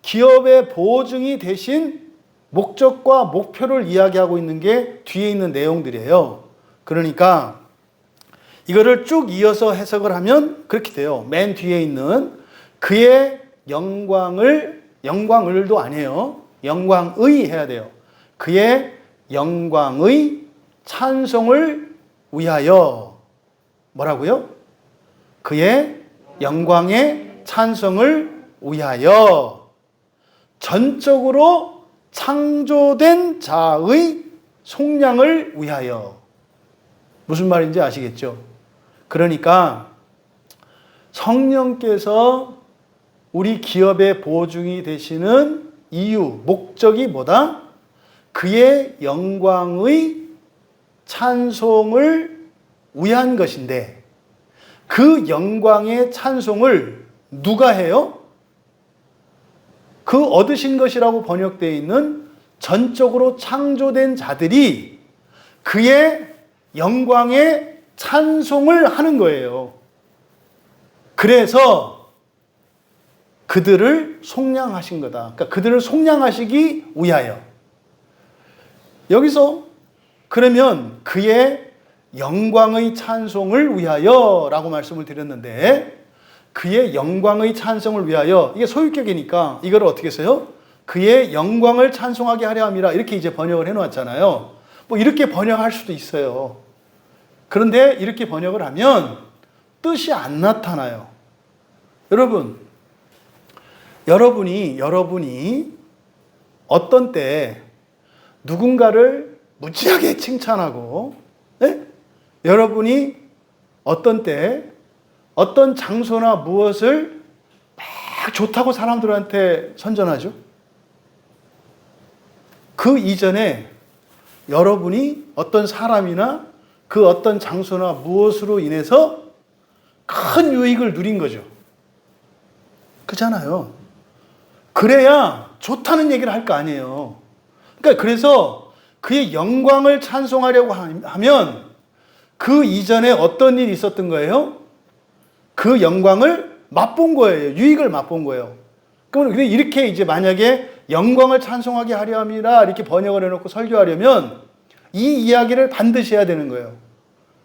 기업의 보증이 되신 목적과 목표를 이야기하고 있는 게 뒤에 있는 내용들이에요. 그러니까 이거를 쭉 이어서 해석을 하면 그렇게 돼요. 맨 뒤에 있는 그의 영광을도 아니에요. 영광의 해야 돼요. 그의 영광의 찬송을 위하여. 뭐라고요? 그의 영광의 찬송을 위하여 전적으로 창조된 자의 속량을 위하여. 무슨 말인지 아시겠죠? 그러니까 성령께서 우리 기업의 보증이 되시는 이유, 목적이 뭐다? 그의 영광의 찬송을 위한 것인데, 그 영광의 찬송을 누가 해요? 그 얻으신 것이라고 번역되어 있는 전적으로 창조된 자들이 그의 영광의 찬송을 하는 거예요. 그래서 그들을 속량하신 거다. 그러니까 그들을 속량하시기 위하여. 여기서 그러면 그의 영광의 찬송을 위하여 라고 말씀을 드렸는데, 그의 영광의 찬송을 위하여, 이게 소유격이니까 이걸 어떻게 써요? 그의 영광을 찬송하게 하려 함이라 이렇게 이제 번역을 해놓았잖아요. 뭐 이렇게 번역할 수도 있어요. 그런데 이렇게 번역을 하면 뜻이 안 나타나요. 여러분이 어떤 때 누군가를 무지하게 칭찬하고, 여러분이 어떤 때 어떤 장소나 무엇을 막 좋다고 사람들한테 선전하죠? 그 이전에 여러분이 어떤 사람이나 그 어떤 장소나 무엇으로 인해서 큰 유익을 누린 거죠. 그렇잖아요. 그래야 좋다는 얘기를 할 거 아니에요. 그러니까 그래서 그의 영광을 찬송하려고 하면 그 이전에 어떤 일이 있었던 거예요? 그 영광을 맛본 거예요. 유익을 맛본 거예요. 그러면 이렇게 이제 만약에 영광을 찬송하게 하려 함이라 이렇게 번역을 해놓고 설교하려면 이 이야기를 반드시 해야 되는 거예요.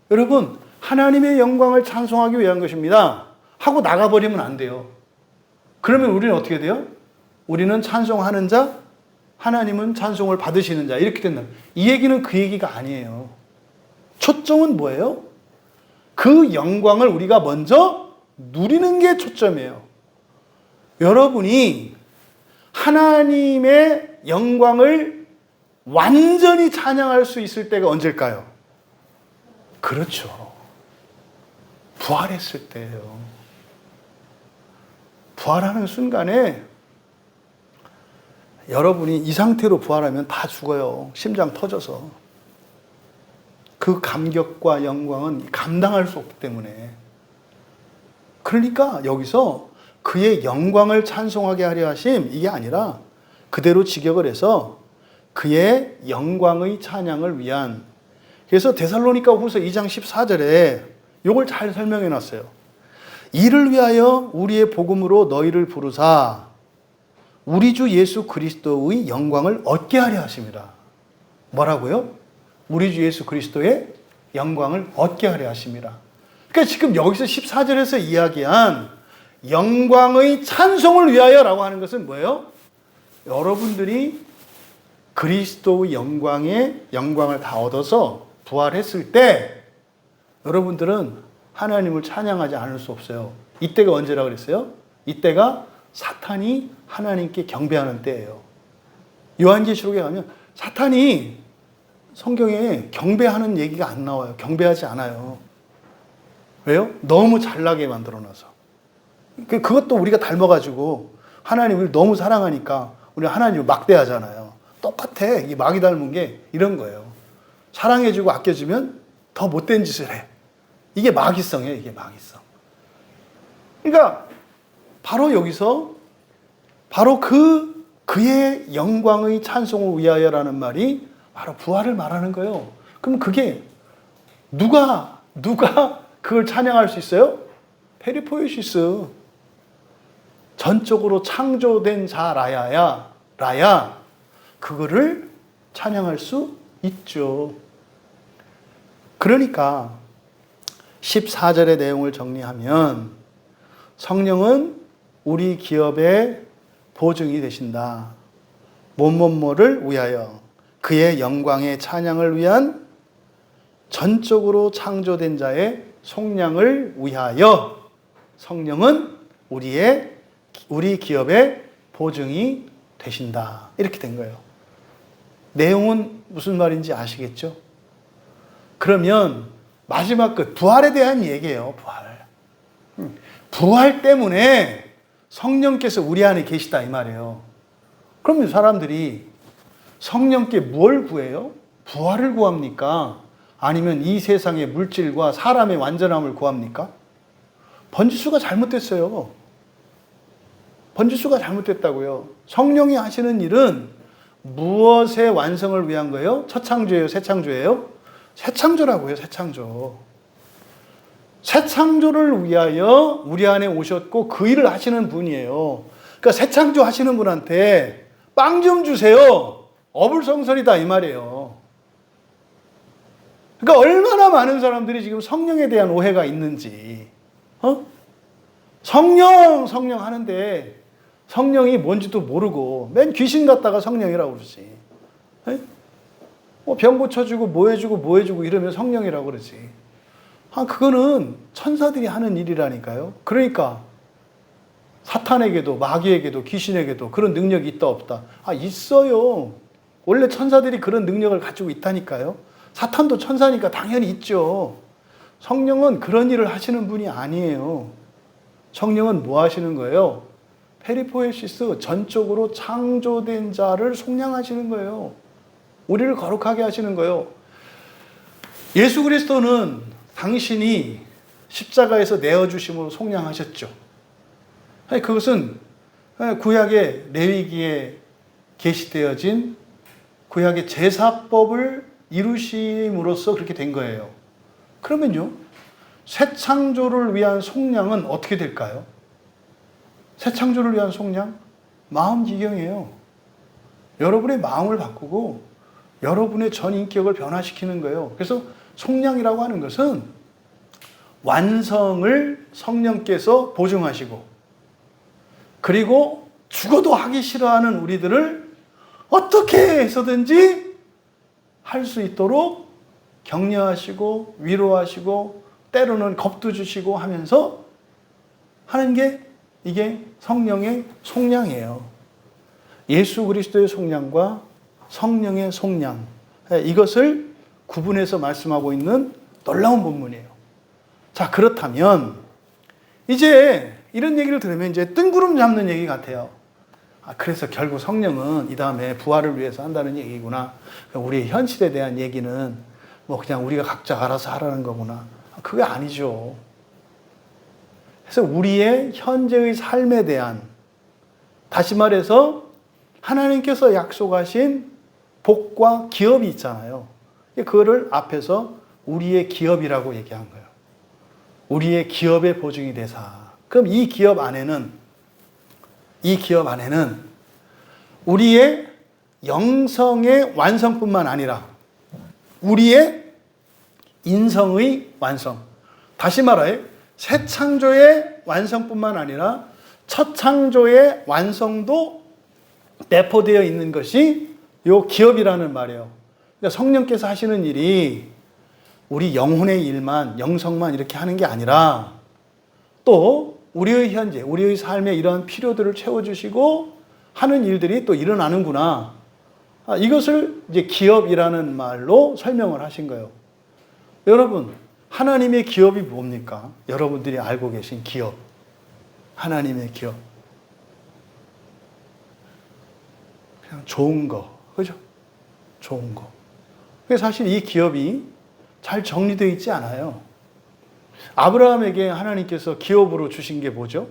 여러분, 하나님의 영광을 찬송하기 위한 것입니다 하고 나가버리면 안 돼요. 그러면 우리는 어떻게 돼요? 우리는 찬송하는 자, 하나님은 찬송을 받으시는 자, 이렇게 된다. 이 얘기는 그 얘기가 아니에요. 초점은 뭐예요? 그 영광을 우리가 먼저 누리는 게 초점이에요. 여러분이 하나님의 영광을 완전히 찬양할 수 있을 때가 언제일까요? 그렇죠. 부활했을 때예요. 부활하는 순간에 여러분이 이 상태로 부활하면 다 죽어요. 심장 터져서. 그 감격과 영광은 감당할 수 없기 때문에. 그러니까 여기서 그의 영광을 찬송하게 하려 하심, 이게 아니라 그대로 직역을 해서 그의 영광의 찬양을 위한. 그래서 데살로니가 후서 2장 14절에 이걸 잘 설명해 놨어요. 이를 위하여 우리의 복음으로 너희를 부르사 우리 주 예수 그리스도의 영광을 얻게 하려 하심이라. 뭐라고요? 우리 주 예수 그리스도의 영광을 얻게 하려 하심이라. 그러니까 지금 여기서 14절에서 이야기한 영광의 찬송을 위하여라고 하는 것은 뭐예요? 여러분들이 그리스도의 영광을 다 얻어서 부활했을 때 여러분들은 하나님을 찬양하지 않을 수 없어요. 이때가 언제라고 그랬어요? 이때가 사탄이 하나님께 경배하는 때예요. 요한계시록에 가면 사탄이 성경에 경배하는 얘기가 안 나와요. 경배하지 않아요. 왜요? 너무 잘나게 만들어놔서. 그것도 우리가 닮아가지고 하나님을 너무 사랑하니까 우리 하나님을 막대하잖아요. 똑같아. 이 막이 닮은 게 이런 거예요. 사랑해주고 아껴주면 더 못된 짓을 해. 이게 마귀성이에요. 이게 마귀성. 그러니까 바로 여기서 바로 그의 영광의 찬송을 위하여라는 말이 바로 부활을 말하는 거예요. 그럼 그게 누가 그걸 찬양할 수 있어요? 페리포에시스. 전적으로 창조된 자라야 그거를 찬양할 수 있죠. 그러니까 14절의 내용을 정리하면 성령은 우리 기업의 보증이 되신다. 뭐뭐뭐를 위하여 그의 영광의 찬양을 위한 전적으로 창조된 자의 속량을 위하여 성령은 우리 기업의 보증이 되신다. 이렇게 된 거예요. 내용은 무슨 말인지 아시겠죠? 그러면 마지막 끝 부활에 대한 얘기예요. 부활 때문에 성령께서 우리 안에 계시다 이 말이에요. 그러면 사람들이 성령께 뭘 구해요? 부활을 구합니까? 아니면 이 세상의 물질과 사람의 완전함을 구합니까? 번지수가 잘못됐어요. 번지수가 잘못됐다고요. 성령이 하시는 일은 무엇의 완성을 위한 거예요? 첫 창조예요? 새 창조예요? 새 창조라고요. 새 창조. 새 창조를 위하여 우리 안에 오셨고 그 일을 하시는 분이에요. 그러니까 새 창조 하시는 분한테 빵 좀 주세요. 어불성설이다 이 말이에요. 그러니까 얼마나 많은 사람들이 지금 성령에 대한 오해가 있는지. 성령 하는데 성령이 뭔지도 모르고 맨 귀신 같다가 성령이라고 그러지. 병 고쳐주고 뭐 해주고 이러면 성령이라고 그러지. 그거는 천사들이 하는 일이라니까요. 그러니까 사탄에게도 마귀에게도 귀신에게도 그런 능력이 있다 없다? 있어요. 원래 천사들이 그런 능력을 가지고 있다니까요. 사탄도 천사니까 당연히 있죠. 성령은 그런 일을 하시는 분이 아니에요. 성령은 뭐 하시는 거예요? 페리포에시스, 전적으로 창조된 자를 속량하시는 거예요. 우리를 거룩하게 하시는 거예요. 예수 그리스도는 당신이 십자가에서 내어주심으로 속량하셨죠. 그것은 구약의 레위기에 계시되어진 구약의 제사법을 이루심으로써 그렇게 된 거예요. 그러면요, 새 창조를 위한 속량은 어떻게 될까요? 새 창조를 위한 속량? 마음지경이에요. 여러분의 마음을 바꾸고 여러분의 전 인격을 변화시키는 거예요. 그래서 속량이라고 하는 것은 완성을 성령께서 보증하시고 그리고 죽어도 하기 싫어하는 우리들을 어떻게 해서든지 할 수 있도록 격려하시고 위로하시고 때로는 겁도 주시고 하면서 하는 게 이게 성령의 속량이에요. 예수 그리스도의 속량과 성령의 속량, 이것을 구분해서 말씀하고 있는 놀라운 본문이에요. 자, 그렇다면 이제 이런 얘기를 들으면 이제 뜬구름 잡는 얘기 같아요. 그래서 결국 성령은 이 다음에 부활을 위해서 한다는 얘기구나. 우리의 현실에 대한 얘기는 뭐 그냥 우리가 각자 알아서 하라는 거구나. 그게 아니죠. 그래서 우리의 현재의 삶에 대한, 다시 말해서 하나님께서 약속하신 복과 기업이 있잖아요. 그거를 앞에서 우리의 기업이라고 얘기한 거예요. 우리의 기업의 보증이 되사. 그럼 이 기업 안에는 우리의 영성의 완성뿐만 아니라 우리의 인성의 완성. 다시 말해 새 창조의 완성뿐만 아니라 첫 창조의 완성도 내포되어 있는 것이 요 기업이라는 말이에요. 그러니까 성령께서 하시는 일이 우리 영혼의 일만, 영성만 이렇게 하는 게 아니라 또 우리의 현재, 우리의 삶의 이러한 필요들을 채워주시고 하는 일들이 또 일어나는구나. 이것을 이제 기업이라는 말로 설명을 하신 거예요. 여러분, 하나님의 기업이 뭡니까? 여러분들이 알고 계신 기업. 하나님의 기업. 그냥 좋은 거. 그죠? 좋은 거. 그래서 사실 이 기업이 잘 정리되어 있지 않아요. 아브라함에게 하나님께서 기업으로 주신 게 뭐죠?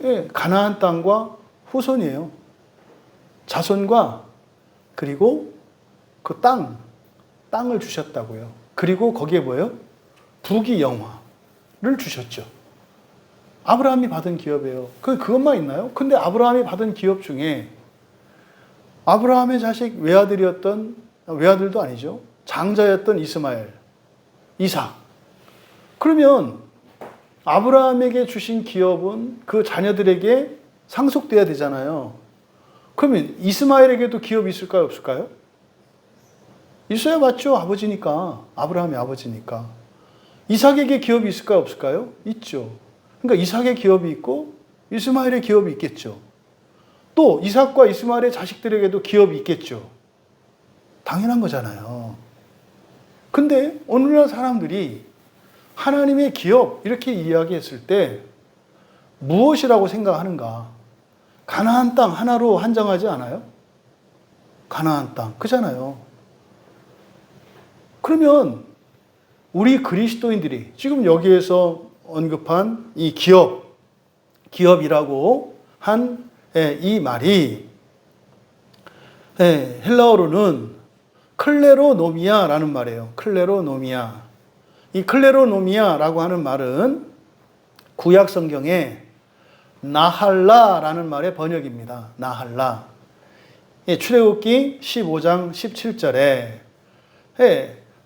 예, 가나안 땅과 후손이에요. 자손과 그리고 그 땅을 주셨다고요. 그리고 거기에 뭐예요? 부귀영화를 주셨죠. 아브라함이 받은 기업이에요. 그것만 있나요? 근데 아브라함이 받은 기업 중에 아브라함의 자식 외아들도 아니죠. 장자였던 이스마엘, 이삭. 그러면 아브라함에게 주신 기업은 그 자녀들에게 상속돼야 되잖아요. 그러면 이스마엘에게도 기업이 있을까요? 없을까요? 있어야 맞죠. 아버지니까. 아브라함이 아버지니까. 이삭에게 기업이 있을까요? 없을까요? 있죠. 그러니까 이삭의 기업이 있고 이스마엘의 기업이 있겠죠. 또 이삭과 이스마엘의 자식들에게도 기업이 있겠죠. 당연한 거잖아요. 근데 오늘날 사람들이 하나님의 기업 이렇게 이야기했을 때 무엇이라고 생각하는가? 가나안 땅 하나로 한정하지 않아요? 가나안 땅 그잖아요. 그러면 우리 그리스도인들이 지금 여기에서 언급한 이 기업이라고 한 이 말이 헬라어로는 클레로노미아라는 말이에요. 클레로노미아. 이 클레로노미아라고 하는 말은 구약 성경에 나할라라는 말의 번역입니다. 나할라. 출애굽기 15장 17절에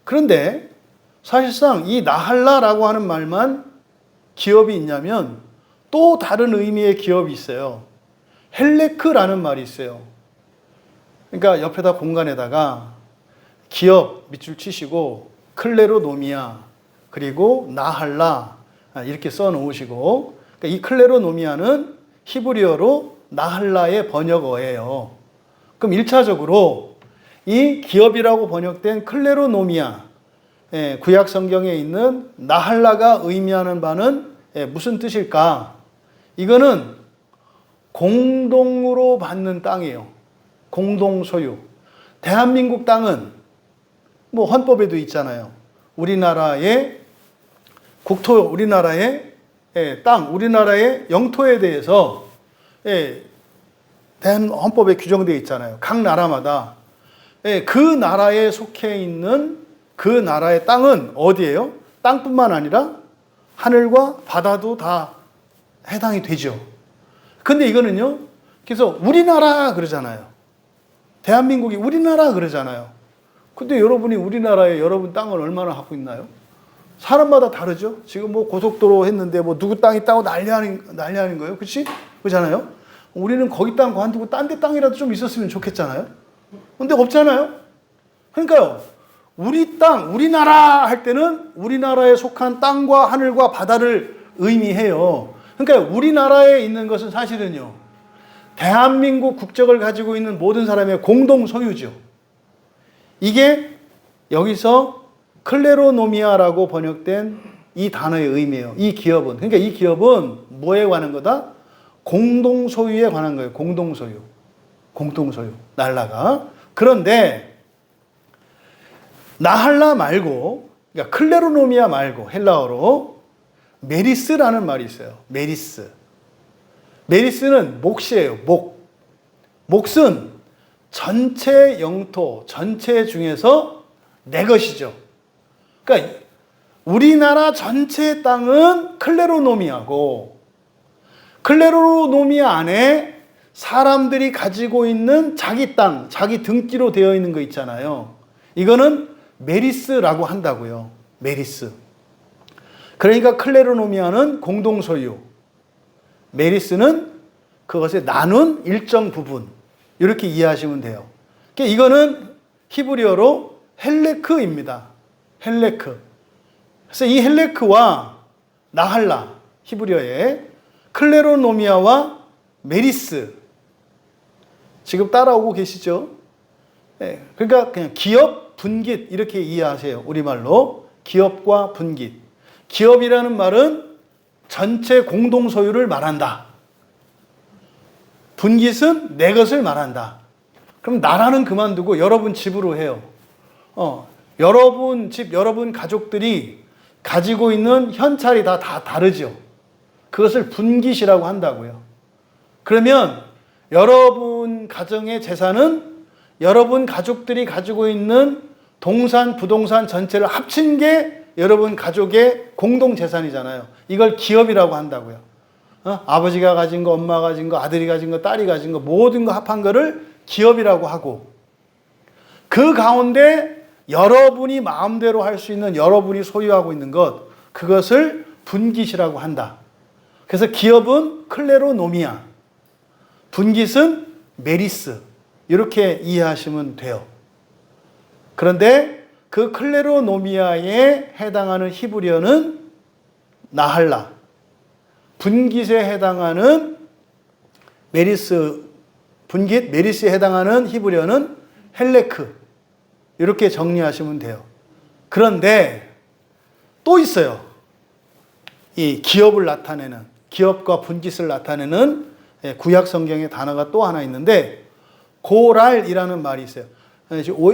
그런데 사실상 이 나할라라고 하는 말만 기업이 있냐면 또 다른 의미의 기업이 있어요. 헬레크라는 말이 있어요. 그러니까 옆에다 공간에다가 기업 밑줄 치시고 클레로노미아 그리고 나할라 이렇게 써 놓으시고 그러니까 이 클레로노미아는 히브리어로 나할라의 번역어예요. 그럼 1차적으로 이 기업이라고 번역된 클레로노미아 구약 성경에 있는 나할라가 의미하는 바는 무슨 뜻일까? 이거는 공동으로 받는 땅이에요. 공동 소유. 대한민국 땅은 뭐 헌법에도 있잖아요. 우리나라의 국토, 우리나라의 땅, 우리나라의 영토에 대해서 대한 헌법에 규정되어 있잖아요. 각 나라마다 그 나라에 속해 있는 그 나라의 땅은 어디예요? 땅뿐만 아니라 하늘과 바다도 다 해당이 되죠. 근데 이거는요, 그래서 우리나라 그러잖아요. 대한민국이 우리나라 그러잖아요. 근데 여러분이 우리나라에 여러분 땅을 얼마나 갖고 있나요? 사람마다 다르죠? 지금 뭐 고속도로 했는데 뭐 누구 땅 있다고 난리 하는 거예요. 그렇지? 그렇잖아요? 우리는 거기 땅 관두고 딴 데 땅이라도 좀 있었으면 좋겠잖아요? 근데 없잖아요? 그러니까요, 우리 땅, 우리나라 할 때는 우리나라에 속한 땅과 하늘과 바다를 의미해요. 그러니까 우리나라에 있는 것은 사실은요, 대한민국 국적을 가지고 있는 모든 사람의 공동 소유죠. 이게 여기서 클레로노미아라고 번역된 이 단어의 의미예요. 이 기업은. 그러니까 이 기업은 뭐에 관한 거다? 공동 소유에 관한 거예요. 공동 소유. 공동 소유. 날라가. 그런데 나할라 말고, 그러니까 클레로노미아 말고 헬라어로 메리스라는 말이 있어요. 메리스. 메리스는 몫이에요. 몫은 전체 영토, 전체 중에서 내 것이죠. 그러니까 우리나라 전체 땅은 클레로노미아고 클레로노미아 안에 사람들이 가지고 있는 자기 땅, 자기 등기로 되어 있는 거 있잖아요. 이거는 메리스라고 한다고요. 메리스. 그러니까 클레르노미아는 공동소유, 메리스는 그것에 나눈 일정 부분, 이렇게 이해하시면 돼요. 그러니까 이거는 히브리어로 헬레크입니다. 헬레크. 그래서 이 헬레크와 나할라, 히브리어에 클레르노미아와 메리스, 지금 따라오고 계시죠? 네, 그러니까 그냥 기업, 분깃 이렇게 이해하세요. 우리말로 기업과 분깃. 기업이라는 말은 전체 공동 소유를 말한다. 분깃은 내 것을 말한다. 그럼 나라는 그만두고 여러분 집으로 해요. 여러분 집, 여러분 가족들이 가지고 있는 현찰이 다 다르죠. 그것을 분깃이라고 한다고요. 그러면 여러분 가정의 재산은 여러분 가족들이 가지고 있는 동산, 부동산 전체를 합친 게 여러분 가족의 공동 재산이잖아요. 이걸 기업이라고 한다고요. 아버지가 가진 거, 엄마가 가진 거, 아들이 가진 거, 딸이 가진 거, 모든 거 합한 거를 기업이라고 하고, 그 가운데 여러분이 마음대로 할 수 있는, 여러분이 소유하고 있는 것, 그것을 분깃이라고 한다. 그래서 기업은 클레로노미아, 분깃은 메리스, 이렇게 이해하시면 돼요. 그런데 그 클레로노미아에 해당하는 히브리어는 나할라, 분깃에 해당하는 메리스, 분깃, 메리스에 해당하는 히브리어는 헬레크, 이렇게 정리하시면 돼요. 그런데 또 있어요. 이 기업을 나타내는, 기업과 분깃을 나타내는 구약 성경의 단어가 또 하나 있는데, 고랄이라는 말이 있어요.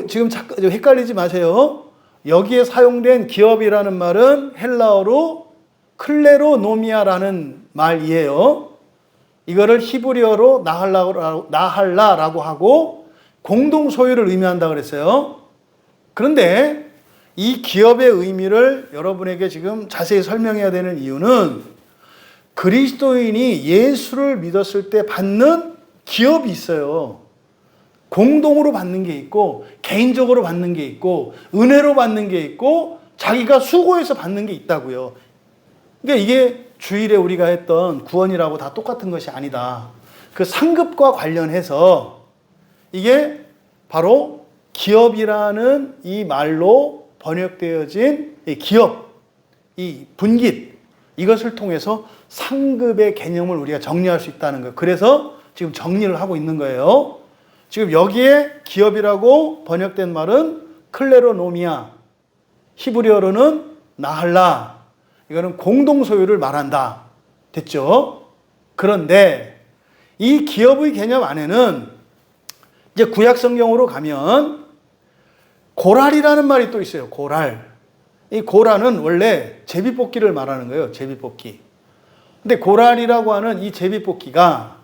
지금 헷갈리지 마세요. 여기에 사용된 기업이라는 말은 헬라어로 클레로노미아라는 말이에요. 이거를 히브리어로 나할라라고 하고 공동 소유를 의미한다 그랬어요. 그런데 이 기업의 의미를 여러분에게 지금 자세히 설명해야 되는 이유는, 그리스도인이 예수를 믿었을 때 받는 기업이 있어요. 공동으로 받는 게 있고, 개인적으로 받는 게 있고, 은혜로 받는 게 있고, 자기가 수고해서 받는 게 있다고요. 그러니까 이게 주일에 우리가 했던 구원이라고 다 똑같은 것이 아니다. 그 상급과 관련해서 이게 바로 기업이라는 이 말로 번역되어진 이 기업, 이 분깃, 이것을 통해서 상급의 개념을 우리가 정리할 수 있다는 거예요. 그래서 지금 정리를 하고 있는 거예요. 지금 여기에 기업이라고 번역된 말은 클레로노미아, 히브리어로는 나할라, 이거는 공동 소유를 말한다. 됐죠? 그런데 이 기업의 개념 안에는 이제 구약 성경으로 가면 고랄이라는 말이 또 있어요. 고랄. 이 고랄은 원래 제비뽑기를 말하는 거예요. 제비뽑기. 근데 고랄이라고 하는 이 제비뽑기가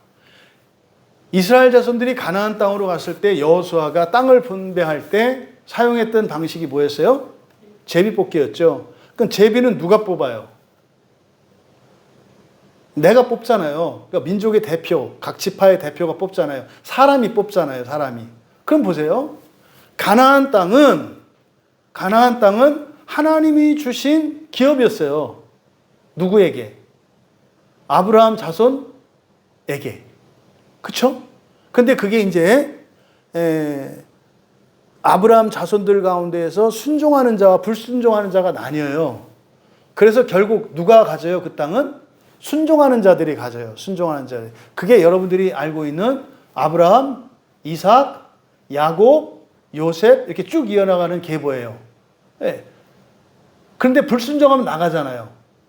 이스라엘 자손들이 가나안 땅으로 갔을 때 여호수아가 땅을 분배할 때 사용했던 방식이 뭐였어요? 제비뽑기였죠. 그럼 제비는 누가 뽑아요? 내가 뽑잖아요. 그러니까 민족의 대표, 각 지파의 대표가 뽑잖아요. 사람이 뽑잖아요. 사람이. 그럼 보세요. 가나안 땅은 하나님이 주신 기업이었어요. 누구에게? 아브라함 자손에게. 그쵸? 근데 그게 이제 아브라함 자손들 가운데에서 순종하는 자와 불순종하는 자가 나뉘어요. 그래서 결국 누가 가져요? 그 땅은? 순종하는 자들이 가져요. 순종하는 자들. 그게 여러분들이 알고 있는 아브라함, 이삭, 야곱, 요셉 이렇게 쭉 이어나가는 계보예요. 네. 그런데 불순종하면 나가잖아요.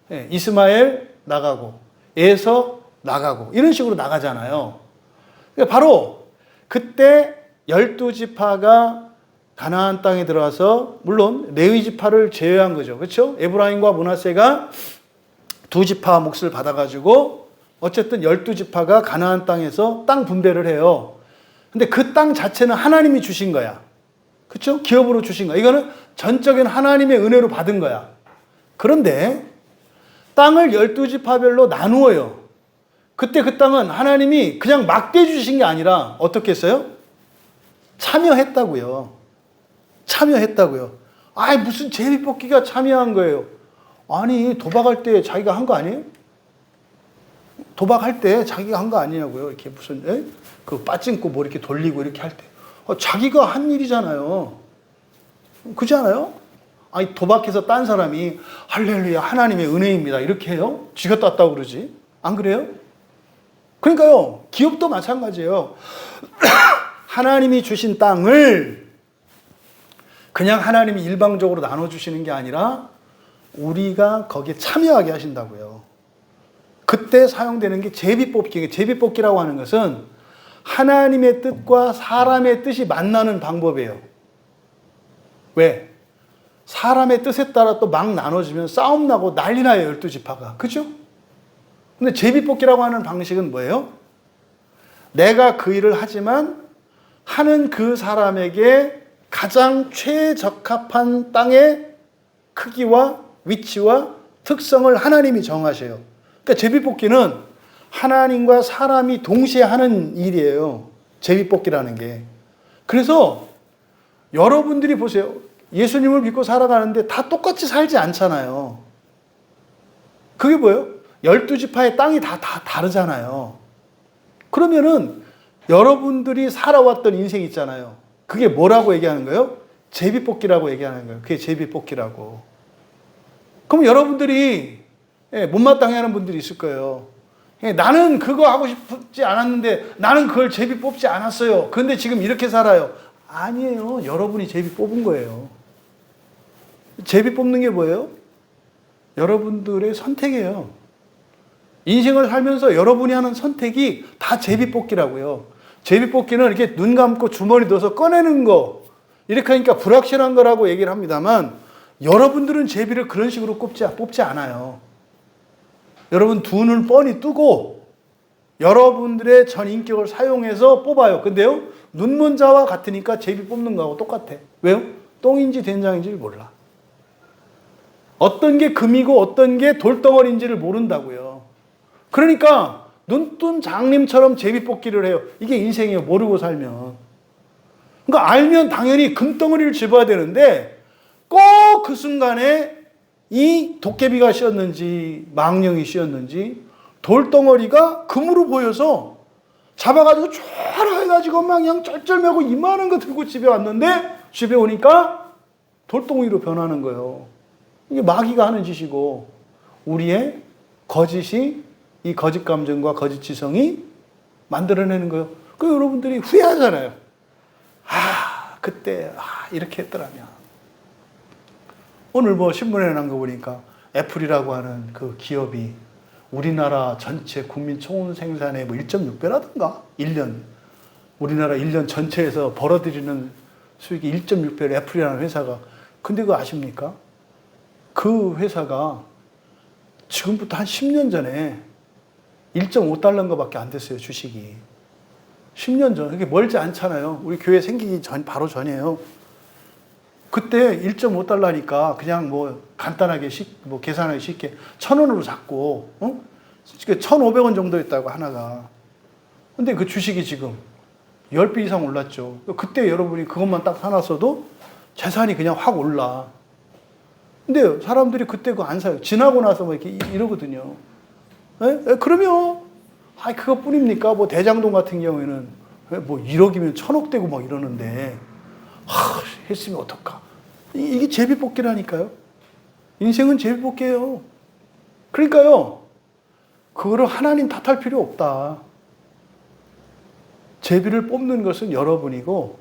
네. 이스마엘 나가고 에서 나가고 이런 식으로 나가잖아요. 바로 그때 12지파가 가나안 땅에 들어와서, 물론 레위 지파를 제외한 거죠. 그렇죠? 에브라임과 므낫세가 2지파 몫을 받아가지고 어쨌든 12지파가 가나안 땅에서 땅 분배를 해요. 근데 그 땅 자체는 하나님이 주신 거야. 그렇죠? 기업으로 주신 거야. 이거는 전적인 하나님의 은혜로 받은 거야. 그런데 땅을 12지파별로 나누어요. 그때 그 땅은 하나님이 그냥 막 떼주신 게 아니라 어떻게 했어요? 참여했다고요. 참여했다고요. 아이, 무슨 제비뽑기가 참여한 거예요. 아니, 도박할 때 자기가 한 거 아니에요? 도박할 때 자기가 한 거 아니냐고요. 이렇게 무슨, 그 빠찡고 뭐 이렇게 돌리고 이렇게 할 때. 자기가 한 일이잖아요. 그렇지 않아요? 아니, 도박해서 딴 사람이 할렐루야, 하나님의 은혜입니다. 이렇게 해요? 쥐가 땄다고 그러지. 안 그래요? 그러니까요, 기업도 마찬가지예요. 하나님이 주신 땅을 그냥 하나님이 일방적으로 나눠주시는 게 아니라 우리가 거기에 참여하게 하신다고요. 그때 사용되는 게 제비뽑기. 제비뽑기라고 하는 것은 하나님의 뜻과 사람의 뜻이 만나는 방법이에요. 왜? 사람의 뜻에 따라 또 막 나눠지면 싸움 나고 난리 나요, 12지파가. 그죠? 근데 제비뽑기라고 하는 방식은 뭐예요? 내가 그 일을 하지만 하는 그 사람에게 가장 최적합한 땅의 크기와 위치와 특성을 하나님이 정하셔요. 그러니까 제비뽑기는 하나님과 사람이 동시에 하는 일이에요. 제비뽑기라는 게. 그래서 여러분들이 보세요. 예수님을 믿고 살아가는데 다 똑같이 살지 않잖아요. 그게 뭐예요? 12지파의 땅이 다 다르잖아요. 그러면은 여러분들이 살아왔던 인생 있잖아요. 그게 뭐라고 얘기하는 거예요? 제비뽑기라고 얘기하는 거예요. 그게 제비뽑기라고. 그럼 여러분들이 못마땅해 하는 분들이 있을 거예요. 나는 그거 하고 싶지 않았는데 나는 그걸 제비 뽑지 않았어요. 그런데 지금 이렇게 살아요. 아니에요. 여러분이 제비 뽑은 거예요. 제비 뽑는 게 뭐예요? 여러분들의 선택이에요. 인생을 살면서 여러분이 하는 선택이 다 제비 뽑기라고요. 제비 뽑기는 이렇게 눈 감고 주머니 넣어서 꺼내는 거. 이렇게 하니까 불확실한 거라고 얘기를 합니다만 여러분들은 제비를 그런 식으로 뽑지 않아요. 여러분 두 눈을 뻔히 뜨고 여러분들의 전 인격을 사용해서 뽑아요. 근데요, 눈먼자와 같으니까 제비 뽑는 거하고 똑같아. 왜요? 똥인지 된장인지를 몰라. 어떤 게 금이고 어떤 게 돌덩어리인지를 모른다고요. 그러니까 눈뜬 장님처럼 제비 뽑기를 해요. 이게 인생이에요. 모르고 살면. 그러니까 알면 당연히 금덩어리를 집어야 되는데 꼭 그 순간에 이 도깨비가 씌었는지 망령이 씌었는지 돌덩어리가 금으로 보여서 잡아가지고 쫙 해가지고 막 그냥 쩔쩔매고 이만한 거 들고 집에 왔는데 집에 오니까 돌덩어리로 변하는 거예요. 이게 마귀가 하는 짓이고 우리의 거짓이 이 거짓 감정과 거짓 지성이 만들어내는 거예요. 그 여러분들이 후회하잖아요. 그때 이렇게 했더라면. 오늘 뭐 신문에 난 거 보니까 애플이라고 하는 그 기업이 우리나라 전체 국민 총 생산의 뭐 1.6배라든가 1년 우리나라 1년 전체에서 벌어들이는 수익이 1.6배를 애플이라는 회사가. 근데 그거 아십니까? 그 회사가 지금부터 한 10년 전에 1.5달러인 것밖에 안 됐어요, 주식이. 10년 전. 그게 멀지 않잖아요. 우리 교회 생기기 바로 전이에요. 그때 1.5달러니까 그냥 뭐 간단하게 뭐 계산하기 쉽게 1,000원으로 샀고, 1,500원 정도 했다고 하나가. 근데 그 주식이 지금 10배 이상 올랐죠. 그때 여러분이 그것만 딱 사놨어도 재산이 그냥 확 올라. 근데 사람들이 그때 그거 안 사요. 지나고 나서 뭐 이렇게 이러거든요. 그러면, 그것뿐입니까? 뭐 대장동 같은 경우에는 뭐 1억이면 1,000억 되고 막 이러는데, 했으면 어떡하. 이게 제비뽑기라니까요. 인생은 제비뽑기예요. 그러니까요, 그거를 하나님 탓할 필요 없다. 제비를 뽑는 것은 여러분이고,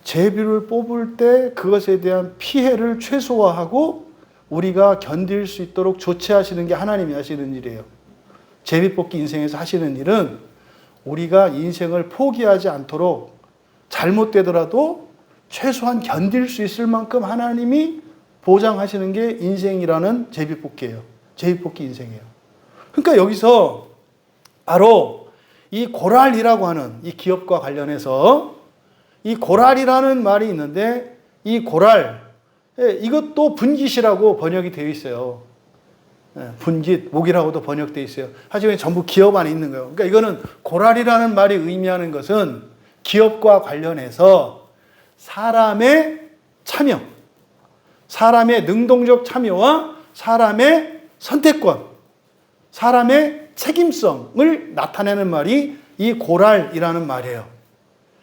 제비를 뽑을 때 그것에 대한 피해를 최소화하고 우리가 견딜 수 있도록 조치하시는 게 하나님이 하시는 일이에요. 제비뽑기 인생에서 하시는 일은 우리가 인생을 포기하지 않도록 잘못되더라도 최소한 견딜 수 있을 만큼 하나님이 보장하시는 게 인생이라는 제비뽑기예요. 제비뽑기 인생이에요. 그러니까 여기서 바로 이 고랄이라고 하는 이 기업과 관련해서 이 고랄이라는 말이 있는데 이 고랄, 이것도 분깃이라고 번역이 되어 있어요. 분깃, 목이라고도 번역되어 있어요. 하지만 전부 기업 안에 있는 거예요. 그러니까 이거는 고랄이라는 말이 의미하는 것은 기업과 관련해서 사람의 참여, 사람의 능동적 참여와 사람의 선택권, 사람의 책임성을 나타내는 말이 이 고랄이라는 말이에요.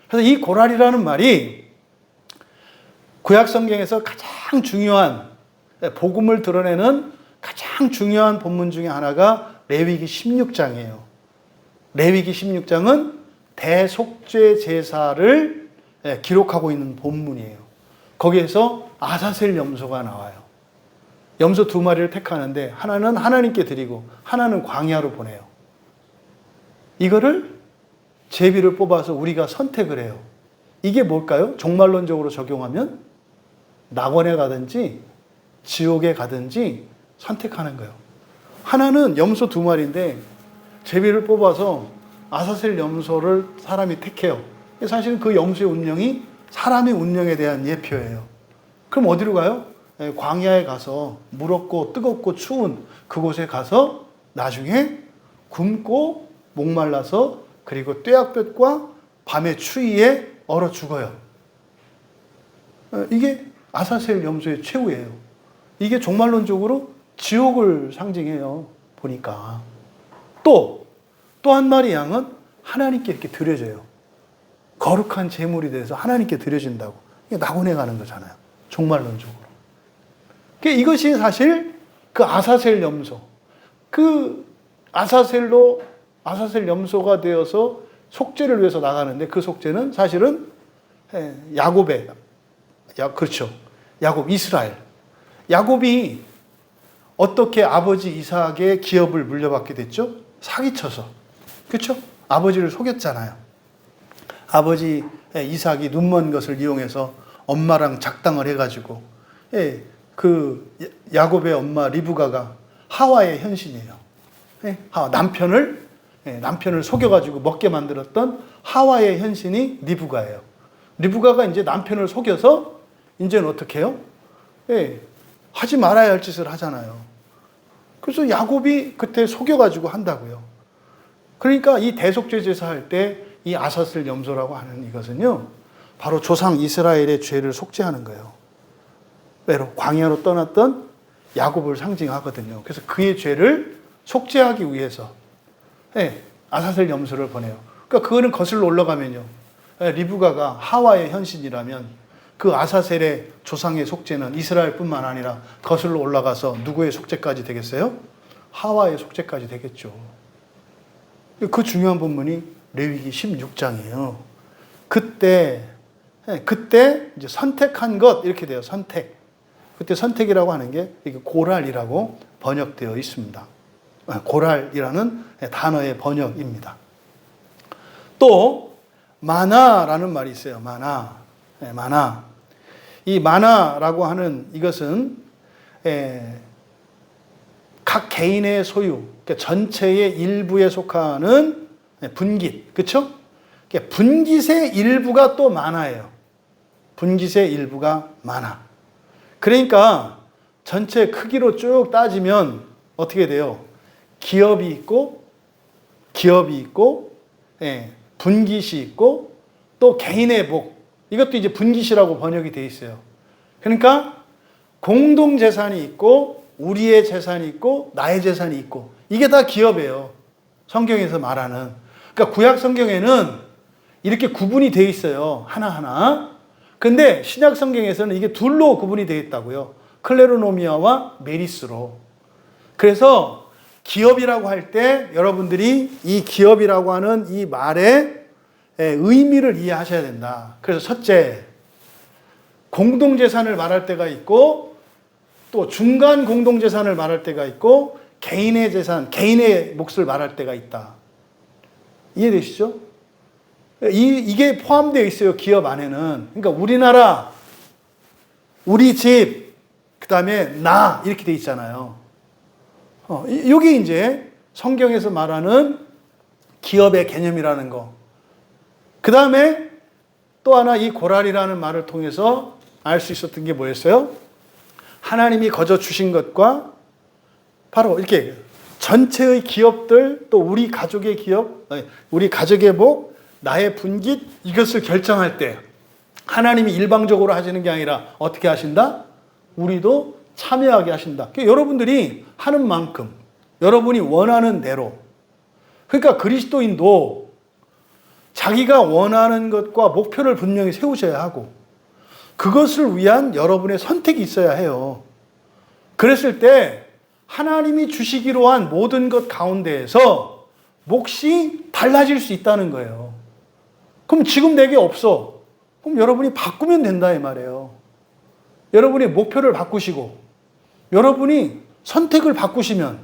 그래서 이 고랄이라는 말이 구약 성경에서 가장 중요한 복음을 드러내는 가장 중요한 본문 중에 하나가 레위기 16장이에요. 레위기 16장은 대속죄 제사를 기록하고 있는 본문이에요. 거기에서 아사셀 염소가 나와요. 염소 2마리를 택하는데 하나는 하나님께 드리고 하나는 광야로 보내요. 이거를 제비를 뽑아서 우리가 선택을 해요. 이게 뭘까요? 종말론적으로 적용하면 낙원에 가든지 지옥에 가든지 선택하는 거예요. 하나는 염소 2마리인데 제비를 뽑아서 아사셀 염소를 사람이 택해요. 사실은 그 염소의 운명이 사람의 운명에 대한 예표예요. 그럼 어디로 가요? 광야에 가서 무겁고 뜨겁고 추운 그곳에 가서 나중에 굶고 목말라서 그리고 뙤약볕과 밤의 추위에 얼어 죽어요. 이게 아사셀 염소의 최후예요. 이게 종말론적으로 지옥을 상징해요. 보니까. 또 한 마리 양은 하나님께 이렇게 드려져요. 거룩한 제물이 돼서 하나님께 드려진다고. 이게 낙원에 가는 거잖아요. 종말론적으로. 이것이 사실 그 아사셀 염소. 그 아사셀 염소가 되어서 속죄를 위해서 나가는데 그 속죄는 사실은 야곱, 이스라엘. 야곱이 어떻게 아버지 이삭의 기업을 물려받게 됐죠? 사기쳐서. 그렇죠? 아버지를 속였잖아요. 아버지 이삭이 눈먼 것을 이용해서 엄마랑 작당을 해가지고 그 야곱의 엄마 리브가가 하와의 현신이에요. 남편을 속여가지고 먹게 만들었던 하와의 현신이 리브가예요. 리브가가 이제 남편을 속여서 이제는 어떻게 해요? 하지 말아야 할 짓을 하잖아요. 그래서 야곱이 그때 속여가지고 한다고요. 그러니까 이 대속죄 제사할 때 이 아사셀 염소라고 하는 이것은요, 바로 조상 이스라엘의 죄를 속죄하는 거예요. 왜로? 광야로 떠났던 야곱을 상징하거든요. 그래서 그의 죄를 속죄하기 위해서 아사셀 염소를 보내요. 그러니까 그거는 거슬러 올라가면요, 리브가가 하와의 현신이라면 그 아사셀의 조상의 속죄는 이스라엘뿐만 아니라 거슬러 올라가서 누구의 속죄까지 되겠어요? 하와의 속죄까지 되겠죠. 그 중요한 본문이 레위기 16장이에요. 그때 이제 선택한 것 이렇게 돼요. 선택. 그때 선택이라고 하는 게 이게 고랄이라고 번역되어 있습니다. 고랄이라는 단어의 번역입니다. 또 마나라는 말이 있어요. 마나. 이 마나라고 하는 이것은 각 개인의 소유, 그러니까 전체의 일부에 속하는 분깃, 그렇죠? 분깃의 일부가 또 마나예요. 분깃의 일부가 마나. 그러니까 전체 크기로 쭉 따지면 어떻게 돼요? 기업이 있고, 분깃이 있고, 또 개인의 복. 이것도 이제 분깃이라고 번역이 되어 있어요. 그러니까 공동 재산이 있고, 우리의 재산이 있고, 나의 재산이 있고, 이게 다 기업이에요. 성경에서 말하는. 그러니까 구약 성경에는 이렇게 구분이 되어 있어요. 하나하나. 근데 신약 성경에서는 이게 둘로 구분이 되어 있다고요. 클레르노미아와 메리스로. 그래서 기업이라고 할 때 여러분들이 이 기업이라고 하는 이 말의 의미를 이해하셔야 된다. 그래서 첫째, 공동재산을 말할 때가 있고, 또 중간 공동재산을 말할 때가 있고, 개인의 재산, 개인의 몫을 말할 때가 있다. 이해되시죠? 이게 포함되어 있어요. 기업 안에는. 그러니까 우리나라, 우리 집, 그 다음에 나 이렇게 돼 있잖아요. 이게 이제 성경에서 말하는 기업의 개념이라는 거. 그 다음에 또 하나 이 고랄이라는 말을 통해서 알 수 있었던 게 뭐였어요? 하나님이 거저 주신 것과 바로 이렇게 전체의 기업들, 또 우리 가족의 기업, 우리 가족의 복, 나의 분깃, 이것을 결정할 때 하나님이 일방적으로 하시는 게 아니라 어떻게 하신다? 우리도 참여하게 하신다. 그러니까 여러분들이 하는 만큼, 여러분이 원하는 대로. 그러니까 그리스도인도 자기가 원하는 것과 목표를 분명히 세우셔야 하고, 그것을 위한 여러분의 선택이 있어야 해요. 그랬을 때 하나님이 주시기로 한 모든 것 가운데에서 몫이 달라질 수 있다는 거예요. 그럼 지금 내게 없어. 그럼 여러분이 바꾸면 된다 이 말이에요. 여러분이 목표를 바꾸시고 여러분이 선택을 바꾸시면